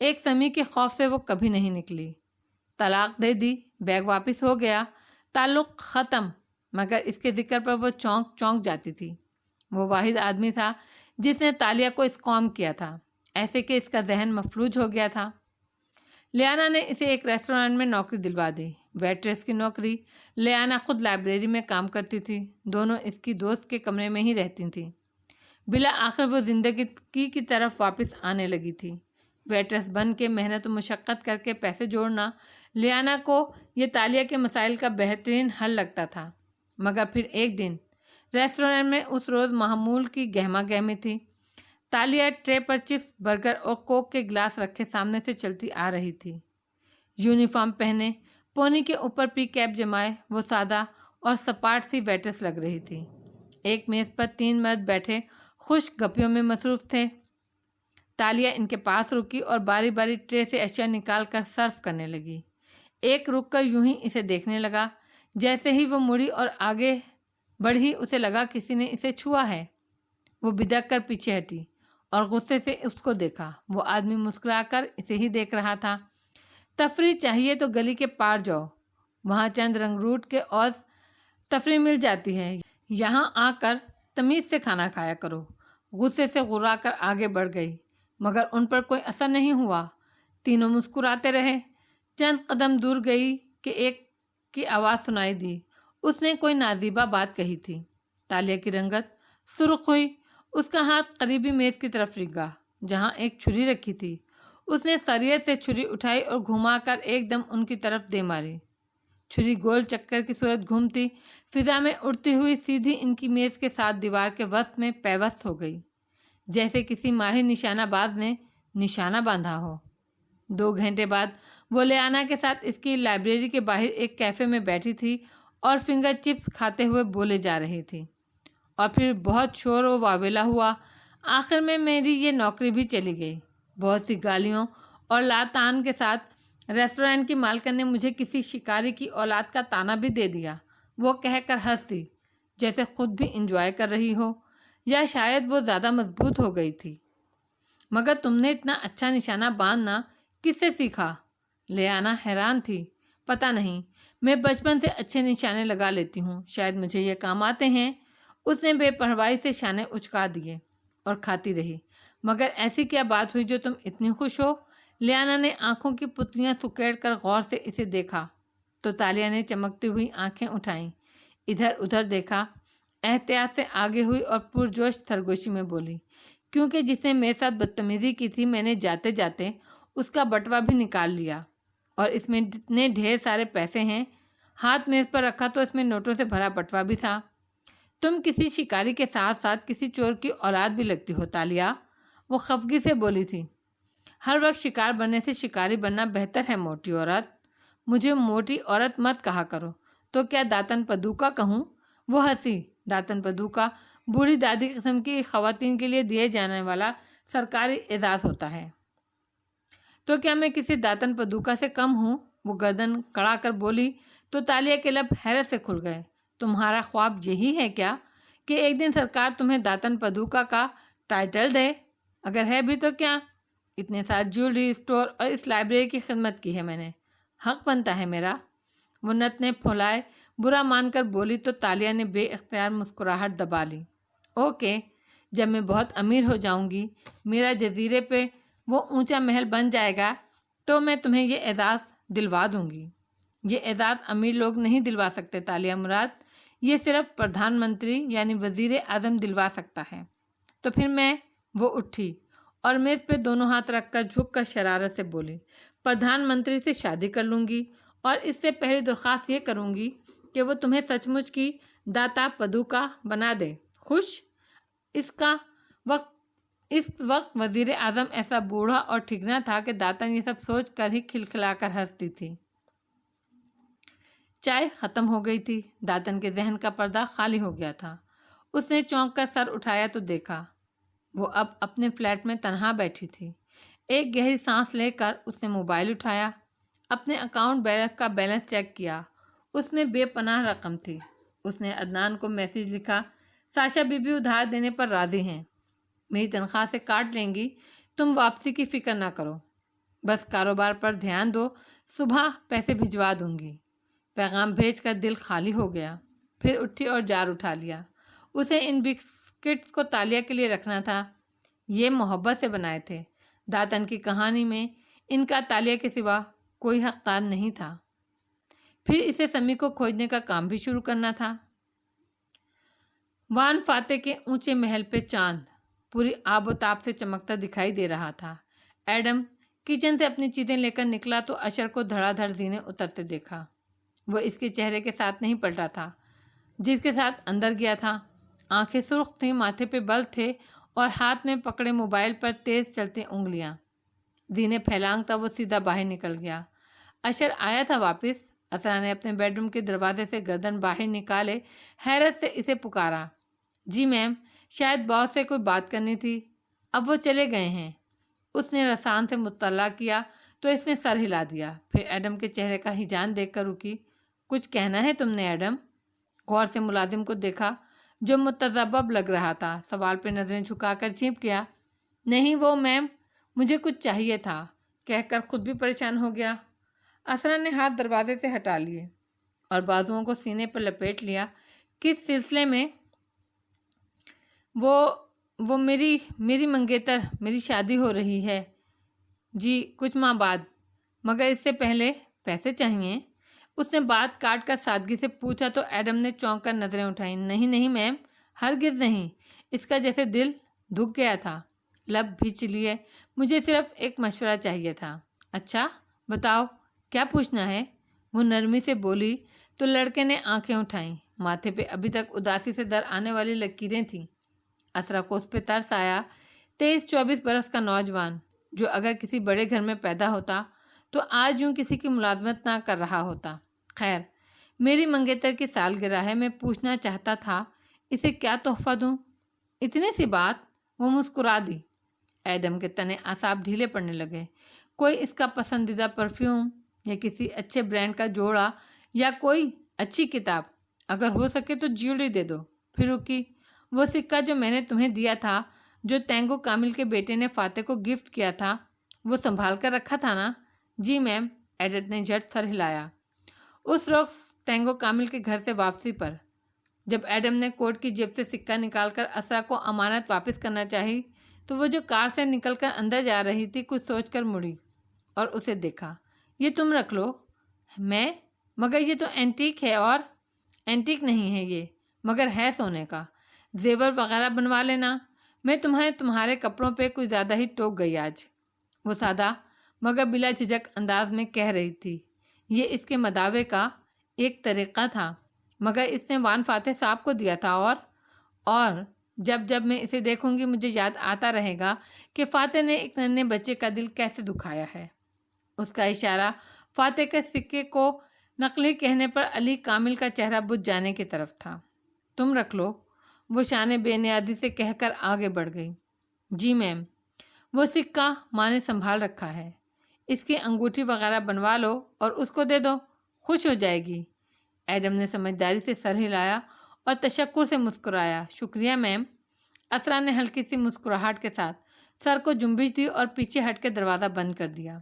ایک سمیع کے خوف سے وہ کبھی نہیں نکلی۔ طلاق دے دی، بیگ واپس ہو گیا، تعلق ختم، مگر اس کے ذکر پر وہ چونک چونک جاتی تھی۔ وہ واحد آدمی تھا جس نے تالیہ کو اس قوم کیا تھا، ایسے کہ اس کا ذہن مفلوج ہو گیا تھا۔ لیانا نے اسے ایک ریسٹورانٹ میں نوکری دلوا دی، ویٹریس کی نوکری۔ لیانا خود لائبریری میں کام کرتی تھی، دونوں اس کی دوست کے کمرے میں ہی رہتی تھیں۔ بالآخر وہ زندگی کی طرف واپس آنے لگی تھی۔ ویٹریس بن کے محنت و مشقت کر کے پیسے جوڑنا لیانا کو یہ تالیہ کے مسائل کا بہترین حل لگتا تھا۔ مگر پھر ایک دن ریسٹورانٹ میں اس روز معمول کی گہما گہمی تھی۔ تالیہ ٹرے پر چپس، برگر اور کوک کے گلاس رکھے سامنے سے چلتی آ رہی تھی۔ یونیفارم پہنے، پونی کے اوپر پی کیپ جمائے، وہ سادہ اور سپاٹ سی ویٹریس لگ رہی تھی۔ ایک میز پر 3 مرد بیٹھے خوش گپیوں میں مصروف تھے۔ تالیہ ان کے پاس رکی اور باری باری ٹرے سے اشیاء نکال کر سرو کرنے لگی۔ ایک رک کر یوں ہی اسے دیکھنے لگا۔ جیسے ہی وہ مڑی اور آگے بڑھی، اسے لگا کسی نے اسے چھوا ہے۔ وہ بدک کر پیچھے ہٹی اور غصے سے اس کو دیکھا۔ وہ آدمی مسکرا کر اسے ہی دیکھ رہا تھا۔ تفریح چاہیے تو گلی کے پار جاؤ، وہاں چند رنگ روٹ کے اوز تفریح مل جاتی ہے، یہاں آ کر تمیز سے کھانا کھایا کرو۔ غصے سے غرا کر آگے بڑھ گئی، مگر ان پر کوئی اثر نہیں ہوا۔ تینوں مسکراتے رہے۔ چند قدم دور گئی کہ ایک کی آواز سنائی دی۔ اس نے کوئی نازیبا بات کہی تھی۔ تالیہ کی رنگت سرخ ہوئی، اس کا ہاتھ قریبی میز کی طرف رگا جہاں ایک چھری رکھی تھی۔ اس نے سریعت سے چھری اٹھائی اور گھما کر ایک دم ان کی طرف دے ماری۔ چھری گول چکر کی صورت گھومتی فضا میں اڑتی ہوئی سیدھی ان کی میز کے ساتھ دیوار کے وسط میں پیوست ہو گئی، جیسے کسی ماہر نشانہ باز نے نشانہ باندھا ہو۔ 2 گھنٹے بعد وہ لیانا کے ساتھ اس کی لائبریری کے باہر ایک کیفے میں بیٹھی تھی اور فنگر چپس کھاتے ہوئے بولے جا رہی تھی۔ اور پھر بہت شور و واویلا ہوا۔ آخر میں میری یہ نوکری بھی چلی گئی۔ بہت سی گالیوں اور لعان کے ساتھ ریسٹورانٹ کی مالکن نے مجھے کسی شکاری کی اولاد کا طعنہ بھی دے دیا۔ وہ کہہ کر ہنس دی جیسے خود بھی انجوائے کر رہی ہو، یا شاید وہ زیادہ مضبوط ہو گئی تھی۔ مگر تم نے اتنا اچھا نشانہ باندھنا کس سے سیکھا؟ لیانا حیران تھی۔ پتہ نہیں، میں بچپن سے اچھے نشانے لگا لیتی ہوں، شاید مجھے یہ کام آتے ہیں۔ اس نے بے پرواہی سے شانے اچکا دیے اور کھاتی رہی۔ مگر ایسی کیا بات ہوئی جو تم اتنی خوش ہو؟ لیانا نے آنکھوں کی پتلیاں سکیڑ کر غور سے اسے دیکھا تو تالیہ نے چمکتی ہوئی آنکھیں اٹھائیں، ادھر ادھر دیکھا، احتیاط سے آگے ہوئی اور پرجوش سرگوشی میں بولی، کیونکہ جس نے میرے ساتھ بدتمیزی کی تھی میں نے جاتے جاتے اس کا بٹوا بھی نکال لیا، اور اس میں اتنے ڈھیر سارے پیسے ہیں۔ ہاتھ میز پر رکھا تو اس میں نوٹوں سے بھرا بٹوا بھی تھا۔ تم کسی شکاری کے ساتھ ساتھ کسی چور کی اولاد بھی لگتی ہو تالیہ، وہ خفگی سے بولی تھی۔ ہر وقت شکار بننے سے شکاری بننا بہتر ہے موٹی عورت۔ مجھے موٹی عورت مت کہا کرو، تو کیا داتن پدوکا کہوں؟ وہ ہنسی۔ داتن پدوکا بوڑھی دادی قسم کی خواتین کے لیے دیے جانے والا سرکاری اعزاز ہوتا ہے۔ تو کیا میں کسی داتن پدوکا سے کم ہوں؟ وہ گردن کڑا کر بولی تو تالیہ کے لب حیرت سے کھل گئے۔ تمہارا خواب یہی ہے کیا کہ ایک دن سرکار تمہیں داتن پدوکا کا ٹائٹل دے؟ اگر ہے بھی تو کیا؟ اتنے سارے جیولری اسٹور اور اس لائبریری کی خدمت کی ہے میں نے، حق بنتا ہے میرا۔ وہ نتنے پھولائے برا مان کر بولی تو تالیہ نے بے اختیار مسکراہٹ دبا لی۔ اوکے، جب میں بہت امیر ہو جاؤں گی، میرا جزیرے پہ وہ اونچا محل بن جائے گا، تو میں تمہیں یہ اعزاز دلوا دوں گی۔ یہ اعزاز امیر لوگ نہیں دلوا سکتے تالیہ مراد، یہ صرف پردھان منتری یعنی وزیر اعظم دلوا سکتا ہے۔ تو پھر میں… وہ اٹھی اور میز پہ دونوں ہاتھ رکھ کر جھک کر شرارت سے بولی، پردھان منتری سے شادی کر لوں گی، اور اس سے پہلی درخواست یہ کروں گی کہ وہ تمہیں سچ مچ کی داتا پدوکا بنا دے۔ خوش؟ اس وقت وزیر اعظم ایسا بوڑھا اور ٹھگنا تھا کہ داتن یہ سب سوچ کر ہی کھلکھلا کر ہنستی تھی۔ چائے ختم ہو گئی تھی، داتن کے ذہن کا پردہ خالی ہو گیا تھا۔ اس نے چونک کر سر اٹھایا تو دیکھا وہ اب اپنے فلیٹ میں تنہا بیٹھی تھی۔ ایک گہری سانس لے کر اس نے موبائل اٹھایا، اپنے اکاؤنٹ کا بیلنس چیک کیا۔ اس میں بے پناہ رقم تھی۔ اس نے عدنان کو میسیج لکھا، ساشا بی بی ادھار دینے پر راضی ہیں، میری تنخواہ سے کاٹ لیں گی، تم واپسی کی فکر نہ کرو، بس کاروبار پر دھیان دو، صبح پیسے بھجوا دوں گی۔ پیغام بھیج کر دل خالی ہو گیا۔ پھر اٹھی اور جار اٹھا لیا۔ اسے ان بسکٹس کو تالیہ کے لیے رکھنا تھا، یہ محبت سے بنائے تھے۔ داتن کی کہانی میں ان کا تالیہ کے سوا کوئی حقدار نہیں تھا۔ پھر اسے سمی کو کھوجنے کا کام بھی شروع کرنا تھا۔ وان فاتح کے اونچے محل پہ چاند پوری آب و تاب سے چمکتا دکھائی دے رہا تھا۔ ایڈم کچن سے اپنی چیزیں لے کر نکلا تو اشر کو دھڑا دھڑ زینے اترتے دیکھا۔ وہ اس کے چہرے کے ساتھ نہیں پلٹا تھا جس کے ساتھ اندر گیا تھا۔ آنکھیں سرخ تھیں، ماتھے پہ بل تھے اور ہاتھ میں پکڑے موبائل پر تیز چلتی انگلیاں۔ زینے پھیلانگتا وہ سیدھا باہر نکل گیا۔ اشر آیا تھا واپس؟ اسرا نے اپنے بیڈ روم کے دروازے سے گردن باہر نکالے حیرت سے اسے پکارا۔ جی میم، شاید باس سے کوئی بات کرنی تھی، اب وہ چلے گئے ہیں۔ اس نے رسان سے مطلع کیا تو اس نے سر ہلا دیا، پھر ایڈم کے چہرے کا ہیجان دیکھ کر رکی۔ کچھ کہنا ہے تم نے ایڈم؟ غور سے ملازم کو دیکھا جو متذبذب لگ رہا تھا، سوال پہ نظریں جھکا کر چیپ گیا۔ نہیں وہ میم، مجھے کچھ چاہیے تھا، کہہ کر خود بھی پریشان ہو گیا۔ اسرا نے ہاتھ دروازے سے ہٹا لیے اور بازوؤں کو سینے پر لپیٹ لیا۔ کس سلسلے میں؟ وہ میری منگیتر، میری شادی ہو رہی ہے جی کچھ ماہ بعد، مگر اس سے پہلے پیسے چاہیے۔ اس نے بات کاٹ کر سادگی سے پوچھا تو ایڈم نے چونک کر نظریں اٹھائیں۔ نہیں میم، ہرگز نہیں۔ اس کا جیسے دل دکھ گیا تھا، لب بھیچ لیے۔ مجھے صرف ایک مشورہ چاہیے تھا۔ اچھا بتاؤ، کیا پوچھنا ہے؟ وہ نرمی سے بولی تو لڑکے نے آنکھیں اٹھائیں۔ ماتھے پہ ابھی تک اداسی سے در آنے والی لکیریں تھیں۔ اسرا کو اس پہ ترس آیا۔ 23-24 برس کا نوجوان جو اگر کسی بڑے گھر میں پیدا ہوتا تو آج یوں کسی کی ملازمت نہ کر رہا ہوتا۔ خیر، میری منگیتر کی سالگرہ ہے، میں پوچھنا چاہتا تھا اسے کیا تحفہ دوں؟ اتنی سی بات؟ وہ مسکرا دی۔ ایڈم کے تنے اعصاب ڈھیلے پڑنے لگے۔ کوئی اس کا پسندیدہ پرفیوم یا کسی اچھے برانڈ کا جوڑا یا کوئی اچھی کتاب، اگر ہو سکے تو جیولری دے دو۔ پھر رکی، وہ سکہ جو میں نے تمہیں دیا تھا، جو تینگو کامل کے بیٹے نے فاتح کو گفٹ کیا تھا، وہ سنبھال کر رکھا تھا نا؟ جی میم، ایڈم نے جھٹ سر ہلایا۔ اس روز تینگو کامل کے گھر سے واپسی پر جب ایڈم نے کوٹ کی جیب سے سکہ نکال کر اسرا کو امانت واپس کرنا چاہی تو وہ جو کار سے نکل کر اندر جا رہی تھی کچھ سوچ کر مڑی اور اسے دیکھا۔ یہ تم رکھ لو۔ میں؟ مگر یہ تو اینٹیک ہے۔ اور اینٹیک نہیں ہے یہ، مگر ہے سونے کا، زیور وغیرہ بنوا لینا۔ میں تمہارے کپڑوں پہ کچھ زیادہ ہی ٹوک گئی آج، وہ سادہ مگر بلا جھجک انداز میں کہہ رہی تھی۔ یہ اس کے مداوے کا ایک طریقہ تھا، مگر اس نے وان فاتح صاحب کو دیا تھا۔ اور جب میں اسے دیکھوں گی مجھے یاد آتا رہے گا کہ فاتح نے ایک ننھے بچے کا دل کیسے دکھایا ہے۔ اس کا اشارہ فاتح کے سکے کو نقلی کہنے پر علی کامل کا چہرہ بجھ جانے کی طرف تھا۔ تم رکھ لو، وہ شان بے نیازی سے کہہ کر آگے بڑھ گئی۔ جی میم، وہ سکہ ماں نے سنبھال رکھا ہے، اس کی انگوٹھی وغیرہ بنوا لو اور اس کو دے دو، خوش ہو جائے گی۔ ایڈم نے سمجھداری سے سر ہلایا اور تشکر سے مسکرایا۔ شکریہ میم۔ اسرا نے ہلکی سی مسکراہٹ کے ساتھ سر کو جنبش دی اور پیچھے ہٹ کے دروازہ بند کر دیا۔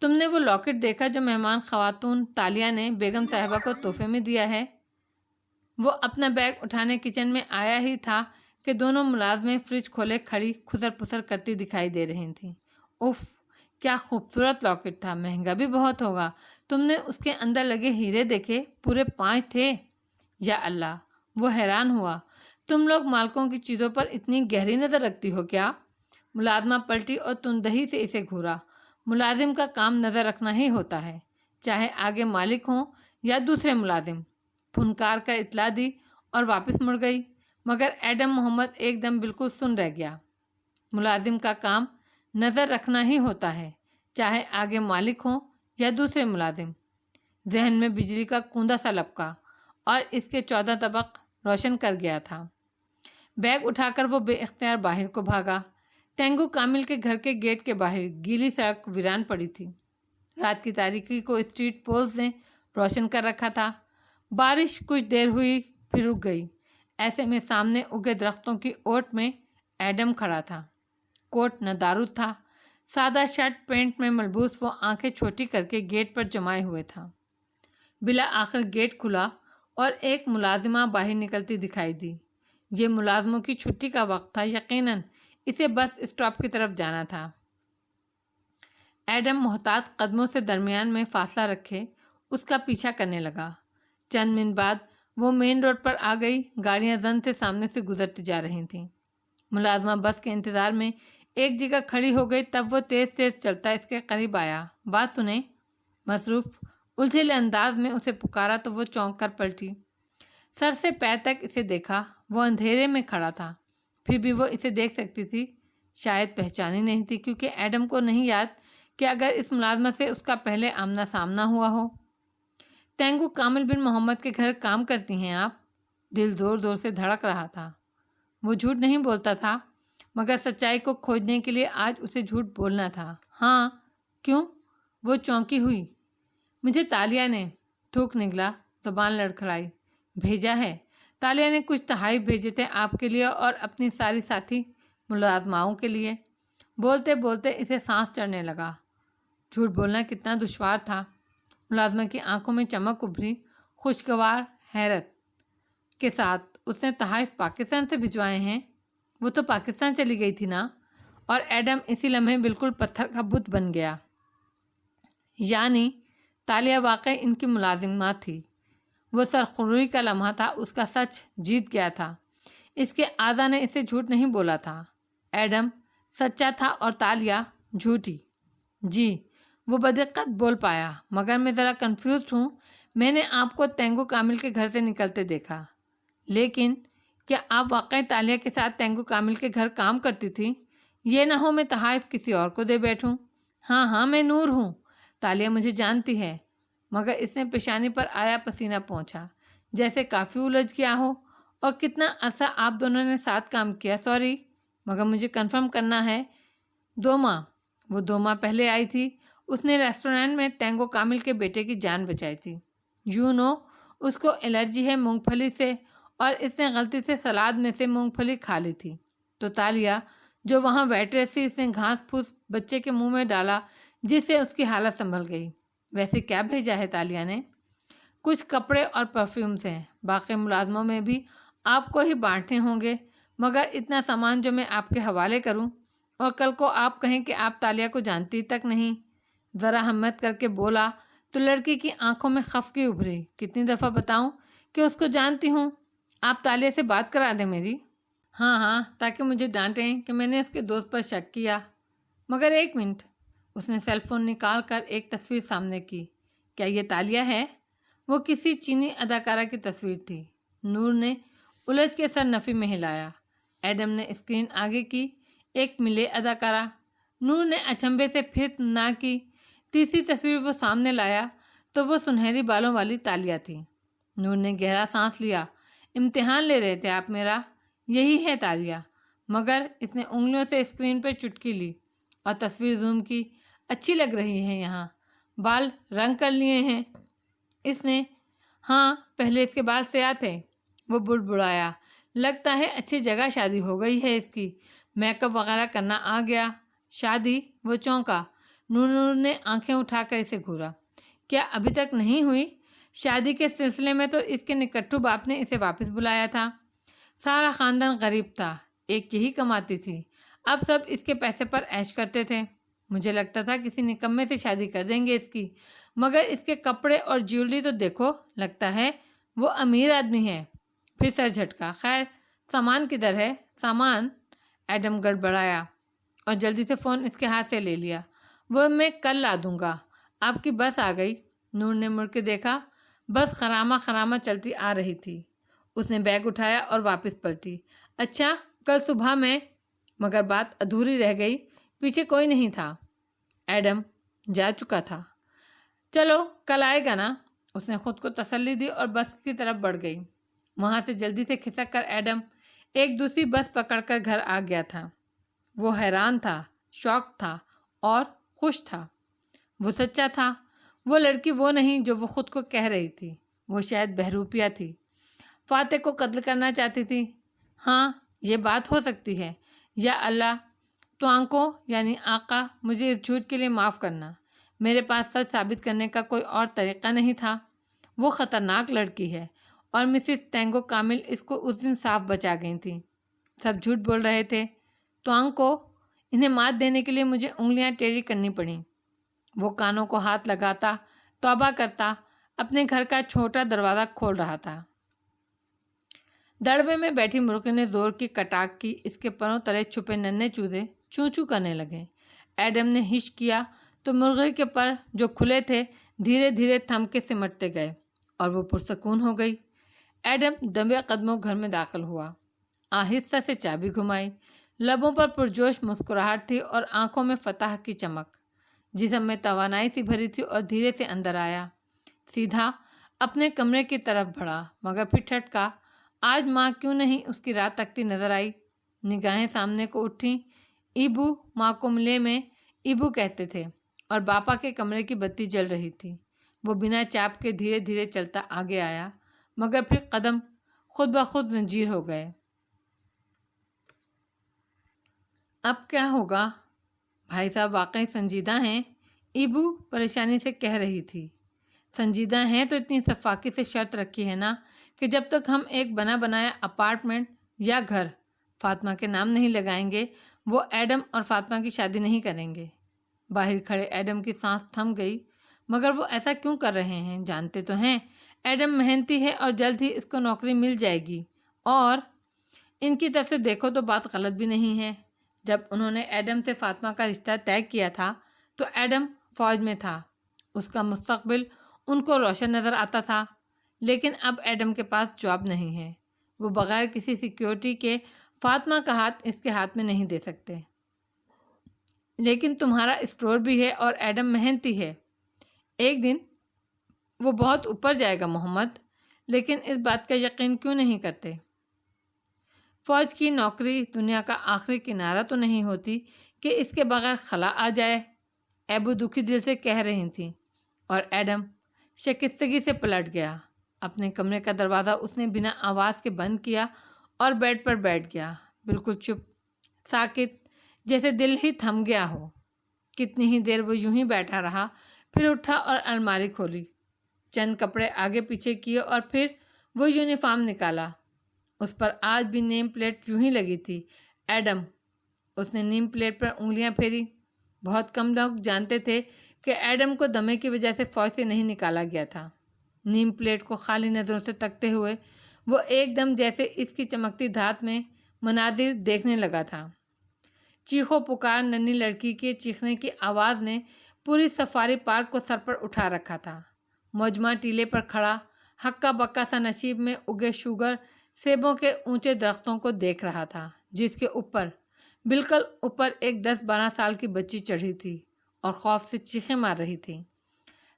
تم نے وہ لاکٹ دیکھا جو مہمان خواتون تالیہ نے بیگم صاحبہ کو تحفے میں دیا ہے؟ وہ اپنا بیگ اٹھانے کچن میں آیا ہی تھا کہ دونوں ملازمیں فریج کھولے کھڑی خسر پسر کرتی دکھائی دے رہی تھیں۔ اف، کیا خوبصورت لاکٹ تھا، مہنگا بھی بہت ہوگا۔ تم نے اس کے اندر لگے ہیرے دیکھے؟ پورے 5 تھے۔ یا اللہ، وہ حیران ہوا، تم لوگ مالکوں کی چیزوں پر اتنی گہری نظر رکھتی ہو کیا؟ ملازمہ پلٹی اور تندہی سے اسے گھورا۔ ملازم کا کام نظر رکھنا ہی ہوتا ہے، چاہے آگے مالک ہوں یا دوسرے ملازم۔ پھنکار کر اطلاع دی اور واپس مڑ گئی، مگر ایڈم محمد ایک دم بالکل سن رہ گیا۔ ملازم کا کام نظر رکھنا ہی ہوتا ہے، چاہے آگے مالک ہوں یا دوسرے ملازم۔ ذہن میں بجلی کا کوندا سا لپکا اور اس کے 14 طبق روشن کر گیا تھا۔ بیگ اٹھا کر وہ بے اختیار باہر کو بھاگا۔ تینگو کامل کے گھر کے گیٹ کے باہر گیلی سڑک ویران پڑی تھی۔ رات کی تاریکی کو اسٹریٹ پولز نے روشن کر رکھا تھا۔ بارش کچھ دیر ہوئی پھر رک گئی۔ ایسے میں سامنے اگے درختوں کی اوٹ میں ایڈم کھڑا تھا۔ کوٹ ندارد تھا، سادہ شرٹ پینٹ میں ملبوس وہ آنکھیں چھوٹی کر کے گیٹ پر جمائے ہوئے تھا۔ بالآخر گیٹ کھلا اور ایک ملازمہ باہر نکلتی دکھائی دی۔ یہ ملازموں کی چھٹی کا وقت تھا، یقیناً اسے بس اسٹاپ کی طرف جانا تھا۔ ایڈم محتاط قدموں سے درمیان میں فاصلہ رکھے اس کا پیچھا کرنے لگا۔ چند منٹ بعد وہ مین روڈ پر آ گئی۔ گاڑیاں زن سے سامنے سے گزرتی جا رہی تھیں۔ ملازمہ بس کے انتظار میں ایک جگہ کھڑی ہو گئی، تب وہ تیز تیز چلتا اس کے قریب آیا۔ بات سنیں۔ مصروف الجھے انداز میں اسے پکارا تو وہ چونک کر پلٹی۔ سر سے پیر تک اسے دیکھا۔ وہ اندھیرے میں کھڑا تھا، پھر بھی وہ اسے دیکھ سکتی تھی، شاید پہچانی نہیں تھی، کیونکہ ایڈم کو نہیں یاد کہ اگر اس ملازمہ سے اس کا پہلے آمنا سامنا ہوا ہو۔ تینگو کامل بن محمد کے گھر کام کرتی ہیں آپ؟ دل زور زور سے دھڑک رہا تھا۔ وہ جھوٹ نہیں بولتا تھا، مگر سچائی کو کھوجنے کے لیے آج اسے جھوٹ بولنا تھا۔ ہاں، کیوں؟ وہ چونکی ہوئی۔ مجھے تالیہ نے، تھوک نکلا، زبان لڑکھڑائی، بھیجا ہے۔ تالیہ نے کچھ تحائف بھیجے تھے آپ کے لیے اور اپنی ساری ساتھی ملازماؤں کے لیے۔ بولتے بولتے اسے سانس چڑھنے لگا۔ جھوٹ بولنا کتنا دشوار تھا۔ ملازمہ کی آنکھوں میں چمک ابھری، خوشگوار حیرت کے ساتھ۔ اس نے تحائف پاکستان سے بھجوائے ہیں؟ وہ تو پاکستان چلی گئی تھی نا؟ اور ایڈم اسی لمحے بالکل پتھر کا بت بن گیا۔ یعنی تالیہ واقعی ان کی ملازمہ تھی۔ وہ سرخروئی کا لمحہ تھا، اس کا سچ جیت گیا تھا۔ اس کے اعضا نے اسے جھوٹ نہیں بولا تھا۔ ایڈم سچا تھا اور تالیہ جھوٹی۔ جی، وہ بدقت بول پایا، مگر میں ذرا کنفیوزڈ ہوں۔ میں نے آپ کو تینگو کامل کے گھر سے نکلتے دیکھا، لیکن کیا آپ واقعی تالیہ کے ساتھ تینگو کامل کے گھر کام کرتی تھی؟ یہ نہ ہو میں تحائف کسی اور کو دے بیٹھوں۔ ہاں، میں نور ہوں، تالیہ مجھے جانتی ہے۔ مگر اس نے پیشانی پر آیا پسینہ پہنچا، جیسے کافی الجھ گیا ہو۔ اور کتنا عرصہ آپ دونوں نے ساتھ کام کیا؟ سوری، مگر مجھے کنفرم کرنا ہے۔ 2 ماہ۔ وہ 2 ماہ پہلے آئی تھی۔ اس نے ریسٹورینٹ میں تینگو کامل کے بیٹے کی جان بچائی تھی۔ اس کو الرجی ہے مونگ پھلی سے، اور اس نے غلطی سے سلاد میں سے مونگ پھلی کھا لی تھی، تو تالیہ جو وہاں ویٹریس تھی، اس نے گھاس پھوس بچے کے منہ میں ڈالا، جس سے اس کی حالت سنبھل گئی۔ ویسے کیا بھیجا ہے تالیہ نے؟ کچھ کپڑے اور پرفیومز ہیں، باقی ملازموں میں بھی آپ کو ہی بانٹنے ہوں گے، مگر اتنا سامان جو میں آپ کے حوالے کروں اور کل کو آپ کہیں کہ آپ تالیہ کو جانتی تک نہیں۔ ذرا ہمت کر کے بولا تو لڑکی کی آنکھوں میں خفگی ابھری۔ کتنی دفعہ بتاؤں کہ اس کو جانتی ہوں؟ آپ تالیہ سے بات کرا دیں میری۔ ہاں، تاکہ مجھے ڈانٹیں کہ میں نے اس کے دوست پر شک کیا۔ مگر 1 منٹ۔ اس نے سیل فون نکال کر ایک تصویر سامنے کی۔ کیا یہ تالیہ ہے؟ وہ کسی چینی اداکارہ کی تصویر تھی۔ نور نے الجھ کے سر نفی میں ہلایا۔ ایڈم نے اسکرین آگے کی۔ ایک ملے اداکارہ؟ نور نے اچنبھے سے پھر نہ کی۔ تیسری تصویر وہ سامنے لایا تو وہ سنہری بالوں والی تالیہ تھی۔ نور نے گہرا سانس لیا۔ امتحان لے رہے تھے آپ میرا؟ یہی ہے تالیہ۔ مگر اس نے انگلیوں سے اسکرین پر چٹکی لی اور تصویر زوم کی۔ اچھی لگ رہی ہے یہاں۔ بال رنگ کر لیے ہیں اس نے؟ ہاں، پہلے اس کے بال سیاہ تھے۔ وہ بڑبڑایا۔ لگتا ہے اچھی جگہ شادی ہو گئی ہے اس کی، میک اپ وغیرہ کرنا آ گیا۔ شادی؟ وہ چونکا۔ نور نے آنکھیں اٹھا کر اسے گھورا۔ کیا ابھی تک نہیں ہوئی؟ شادی کے سلسلے میں تو اس کے نکٹو باپ نے اسے واپس بلایا تھا۔ سارا خاندان غریب تھا، ایک یہی کماتی تھی، اب سب اس کے پیسے پر عیش کرتے تھے۔ مجھے لگتا تھا کسی نکمے سے شادی کر دیں گے اس کی، مگر اس کے کپڑے اور جیولری تو دیکھو، لگتا ہے وہ امیر آدمی ہے۔ پھر سر جھٹکا۔ خیر سامان کدھر ہے؟ سامان؟ ایڈم گڑبڑایا اور جلدی سے فون اس کے ہاتھ سے لے لیا۔ وہ میں کل لا دوں گا، آپ کی بس آ گئی۔ نور نے مڑ کے دیکھا، بس خرامہ خرامہ چلتی آ رہی تھی۔ اس نے بیگ اٹھایا اور واپس پلٹی۔ اچھا کل صبح میں، مگر بات ادھوری رہ گئی، پیچھے کوئی نہیں تھا؟ ایڈم جا چکا تھا۔ چلو کل آئے گا نا، اس نے خود کو تسلی دی اور بس کی طرف بڑھ گئی۔ وہاں سے جلدی سے کھسک کر ایڈم ایک دوسری بس پکڑ کر گھر آ گیا تھا۔ وہ حیران تھا، شاک تھا اور خوش تھا۔ وہ سچا تھا، وہ لڑکی وہ نہیں جو وہ خود کو کہہ رہی تھی۔ وہ شاید بہروپیہ تھی، فاتح کو قتل کرنا چاہتی تھی۔ ہاں یہ بات ہو سکتی ہے۔ یا اللہ، توانکو یعنی آقا مجھے اس جھوٹ کے لیے معاف کرنا، میرے پاس سچ ثابت کرنے کا کوئی اور طریقہ نہیں تھا۔ وہ خطرناک لڑکی ہے اور مسز تینگو کامل اس کو اس دن صاف بچا گئی تھی۔ سب جھوٹ بول رہے تھے۔ توانکو، انہیں مات دینے کے لیے مجھے انگلیاں ٹیڑھی کرنی پڑیں۔ وہ کانوں کو ہاتھ لگاتا، توبہ کرتا، اپنے گھر کا چھوٹا دروازہ کھول رہا تھا۔ دڑبے میں بیٹھی مرغی نے زور کی کٹاک کی، اس کے پروں تلے چھپے ننھے چوزے چوں چوں کرنے لگے۔ ایڈم نے ہش کیا تو مرغی کے پر جو کھلے تھے دھیرے دھیرے تھم کے سمٹتے گئے اور وہ پرسکون ہو گئی۔ ایڈم دبے قدموں گھر میں داخل ہوا، آہستہ سے چابی گھمائی۔ لبوں پر پرجوش مسکراہٹ تھی اور آنکھوں میں فتح کی چمک۔ جسم میں توانائی سی بھری تھی اور دھیرے سے اندر آیا، سیدھا اپنے کمرے کی طرف بڑھا، مگر پھر ٹھٹکا۔ آج ماں کیوں نہیں اس کی رات تکتی نظر آئی؟ نگاہیں سامنے کو اٹھیں۔ ایبو، ماں کو ملے میں ایبو کہتے تھے، اور باپا کے کمرے کی بتی جل رہی تھی۔ وہ بنا چاپ کے دھیرے دھیرے چلتا آگے آیا، مگر پھر قدم خود بخود زنجیر ہو گئے۔ اب کیا ہوگا؟ بھائی صاحب واقعی سنجیدہ ہیں؟ ایبو پریشانی سے کہہ رہی تھی۔ سنجیدہ ہیں تو اتنی شفاقی سے شرط رکھی ہے نا کہ جب تک ہم ایک بنا بنایا اپارٹمنٹ یا گھر فاطمہ کے نام نہیں لگائیں گے، وہ ایڈم اور فاطمہ کی شادی نہیں کریں گے۔ باہر کھڑے ایڈم کی سانس تھم گئی۔ مگر وہ ایسا کیوں کر رہے ہیں؟ جانتے تو ہیں ایڈم محنتی ہے اور جلد ہی اس کو نوکری مل جائے گی، اور ان کی طرف سے دیکھو تو بات غلط بھی نہیں ہے۔ جب انہوں نے ایڈم سے فاطمہ کا رشتہ طے کیا تھا تو ایڈم فوج میں تھا، اس کا مستقبل ان کو روشن نظر آتا تھا۔ لیکن اب ایڈم کے پاس جاب نہیں ہے، وہ بغیر کسی سیکیورٹی کے فاطمہ کا ہاتھ اس کے ہاتھ میں نہیں دے سکتے۔ لیکن تمہارا اسٹور بھی ہے اور ایڈم محنتی ہے، ایک دن وہ بہت اوپر جائے گا محمد۔ لیکن اس بات کا یقین کیوں نہیں کرتے؟ فوج کی نوکری دنیا کا آخری کنارہ تو نہیں ہوتی کہ اس کے بغیر خلا آ جائے، ایبو دکھی دل سے کہہ رہی تھیں، اور ایڈم شکستگی سے پلٹ گیا۔ اپنے کمرے کا دروازہ اس نے بنا آواز کے بند کیا اور بیڈ پر بیٹھ گیا، بالکل چپ، ساکت، جیسے دل ہی تھم گیا ہو۔ کتنی ہی دیر وہ یوں ہی بیٹھا رہا، پھر اٹھا اور الماری کھولی، چند کپڑے آگے پیچھے کیے اور پھر وہ یونیفارم نکالا۔ اس پر آج بھی نیم پلیٹ یوں ہی لگی تھی۔ ایڈم، اس نے نیم پلیٹ پر انگلیاں پھیری۔ بہت کم لوگ جانتے تھے کہ ایڈم کو دمے کی وجہ سے فوج سے نہیں نکالا گیا تھا۔ نیم پلیٹ کو خالی نظروں سے تکتے ہوئے وہ ایک دم جیسے اس کی چمکتی دھات میں مناظر دیکھنے لگا تھا۔ چیخو پکار ننھی لڑکی کے چیخنے کی آواز نے پوری سفاری پارک کو سر پر اٹھا رکھا تھا۔ موجمع ٹیلے پر کھڑا ہکا بکا سا نشیب میں اگے شوگر سیبوں کے اونچے درختوں کو دیکھ رہا تھا، جس کے اوپر بالکل اوپر ایک 10-12 سال کی بچی چڑھی تھی اور خوف سے چیخیں مار رہی تھی۔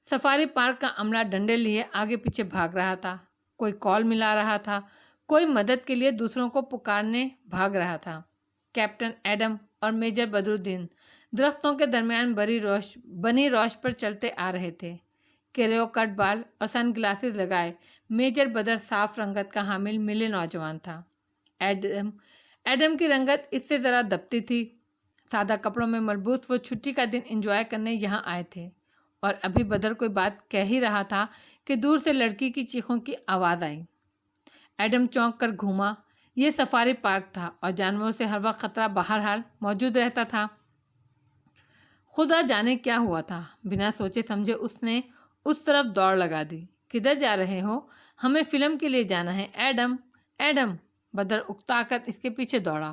سفاری پارک کا عملہ ڈنڈے لیے آگے پیچھے بھاگ رہا تھا، کوئی کال ملا رہا تھا، کوئی مدد کے لیے دوسروں کو پکارنے بھاگ رہا تھا۔ کیپٹن ایڈم اور میجر بدرالدین درختوں کے درمیان بنی روش پر چلتے آ رہے تھے۔ کیریو کٹ بال اور سن گلاسز لگائے میجر بدر صاف رنگت کا حامل ملے نوجوان تھا۔ ایڈم کی رنگت اس سے ذرا دبتی تھی، سادہ کپڑوں میں ملبوس وہ چھٹی کا دن انجوائے کرنے یہاں آئے تھے، اور ابھی بدر کوئی بات کہہ ہی رہا تھا کہ دور سے لڑکی کی چیخوں کی آواز آئی۔ ایڈم چونک کر گھوما۔ یہ سفاری پارک تھا اور جانوروں سے ہر وقت خطرہ بہرحال موجود رہتا تھا۔ خدا جانے کیا ہوا تھا، بنا سوچے سمجھے اس نے اس طرف دوڑ لگا دی۔ کدھر جا رہے ہو؟ ہمیں فلم کے لیے جانا ہے ایڈم، ایڈم۔ بدر اکتا کر اس کے پیچھے دوڑا۔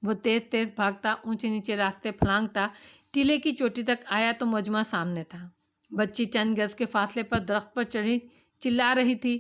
وہ تیز تیز بھاگتا، اونچے نیچے راستے پھلانگتا ٹیلے کی چوٹی تک آیا تو مجمع سامنے تھا۔ بچی چند گز کے فاصلے پر درخت پر چڑھی چلا رہی تھی،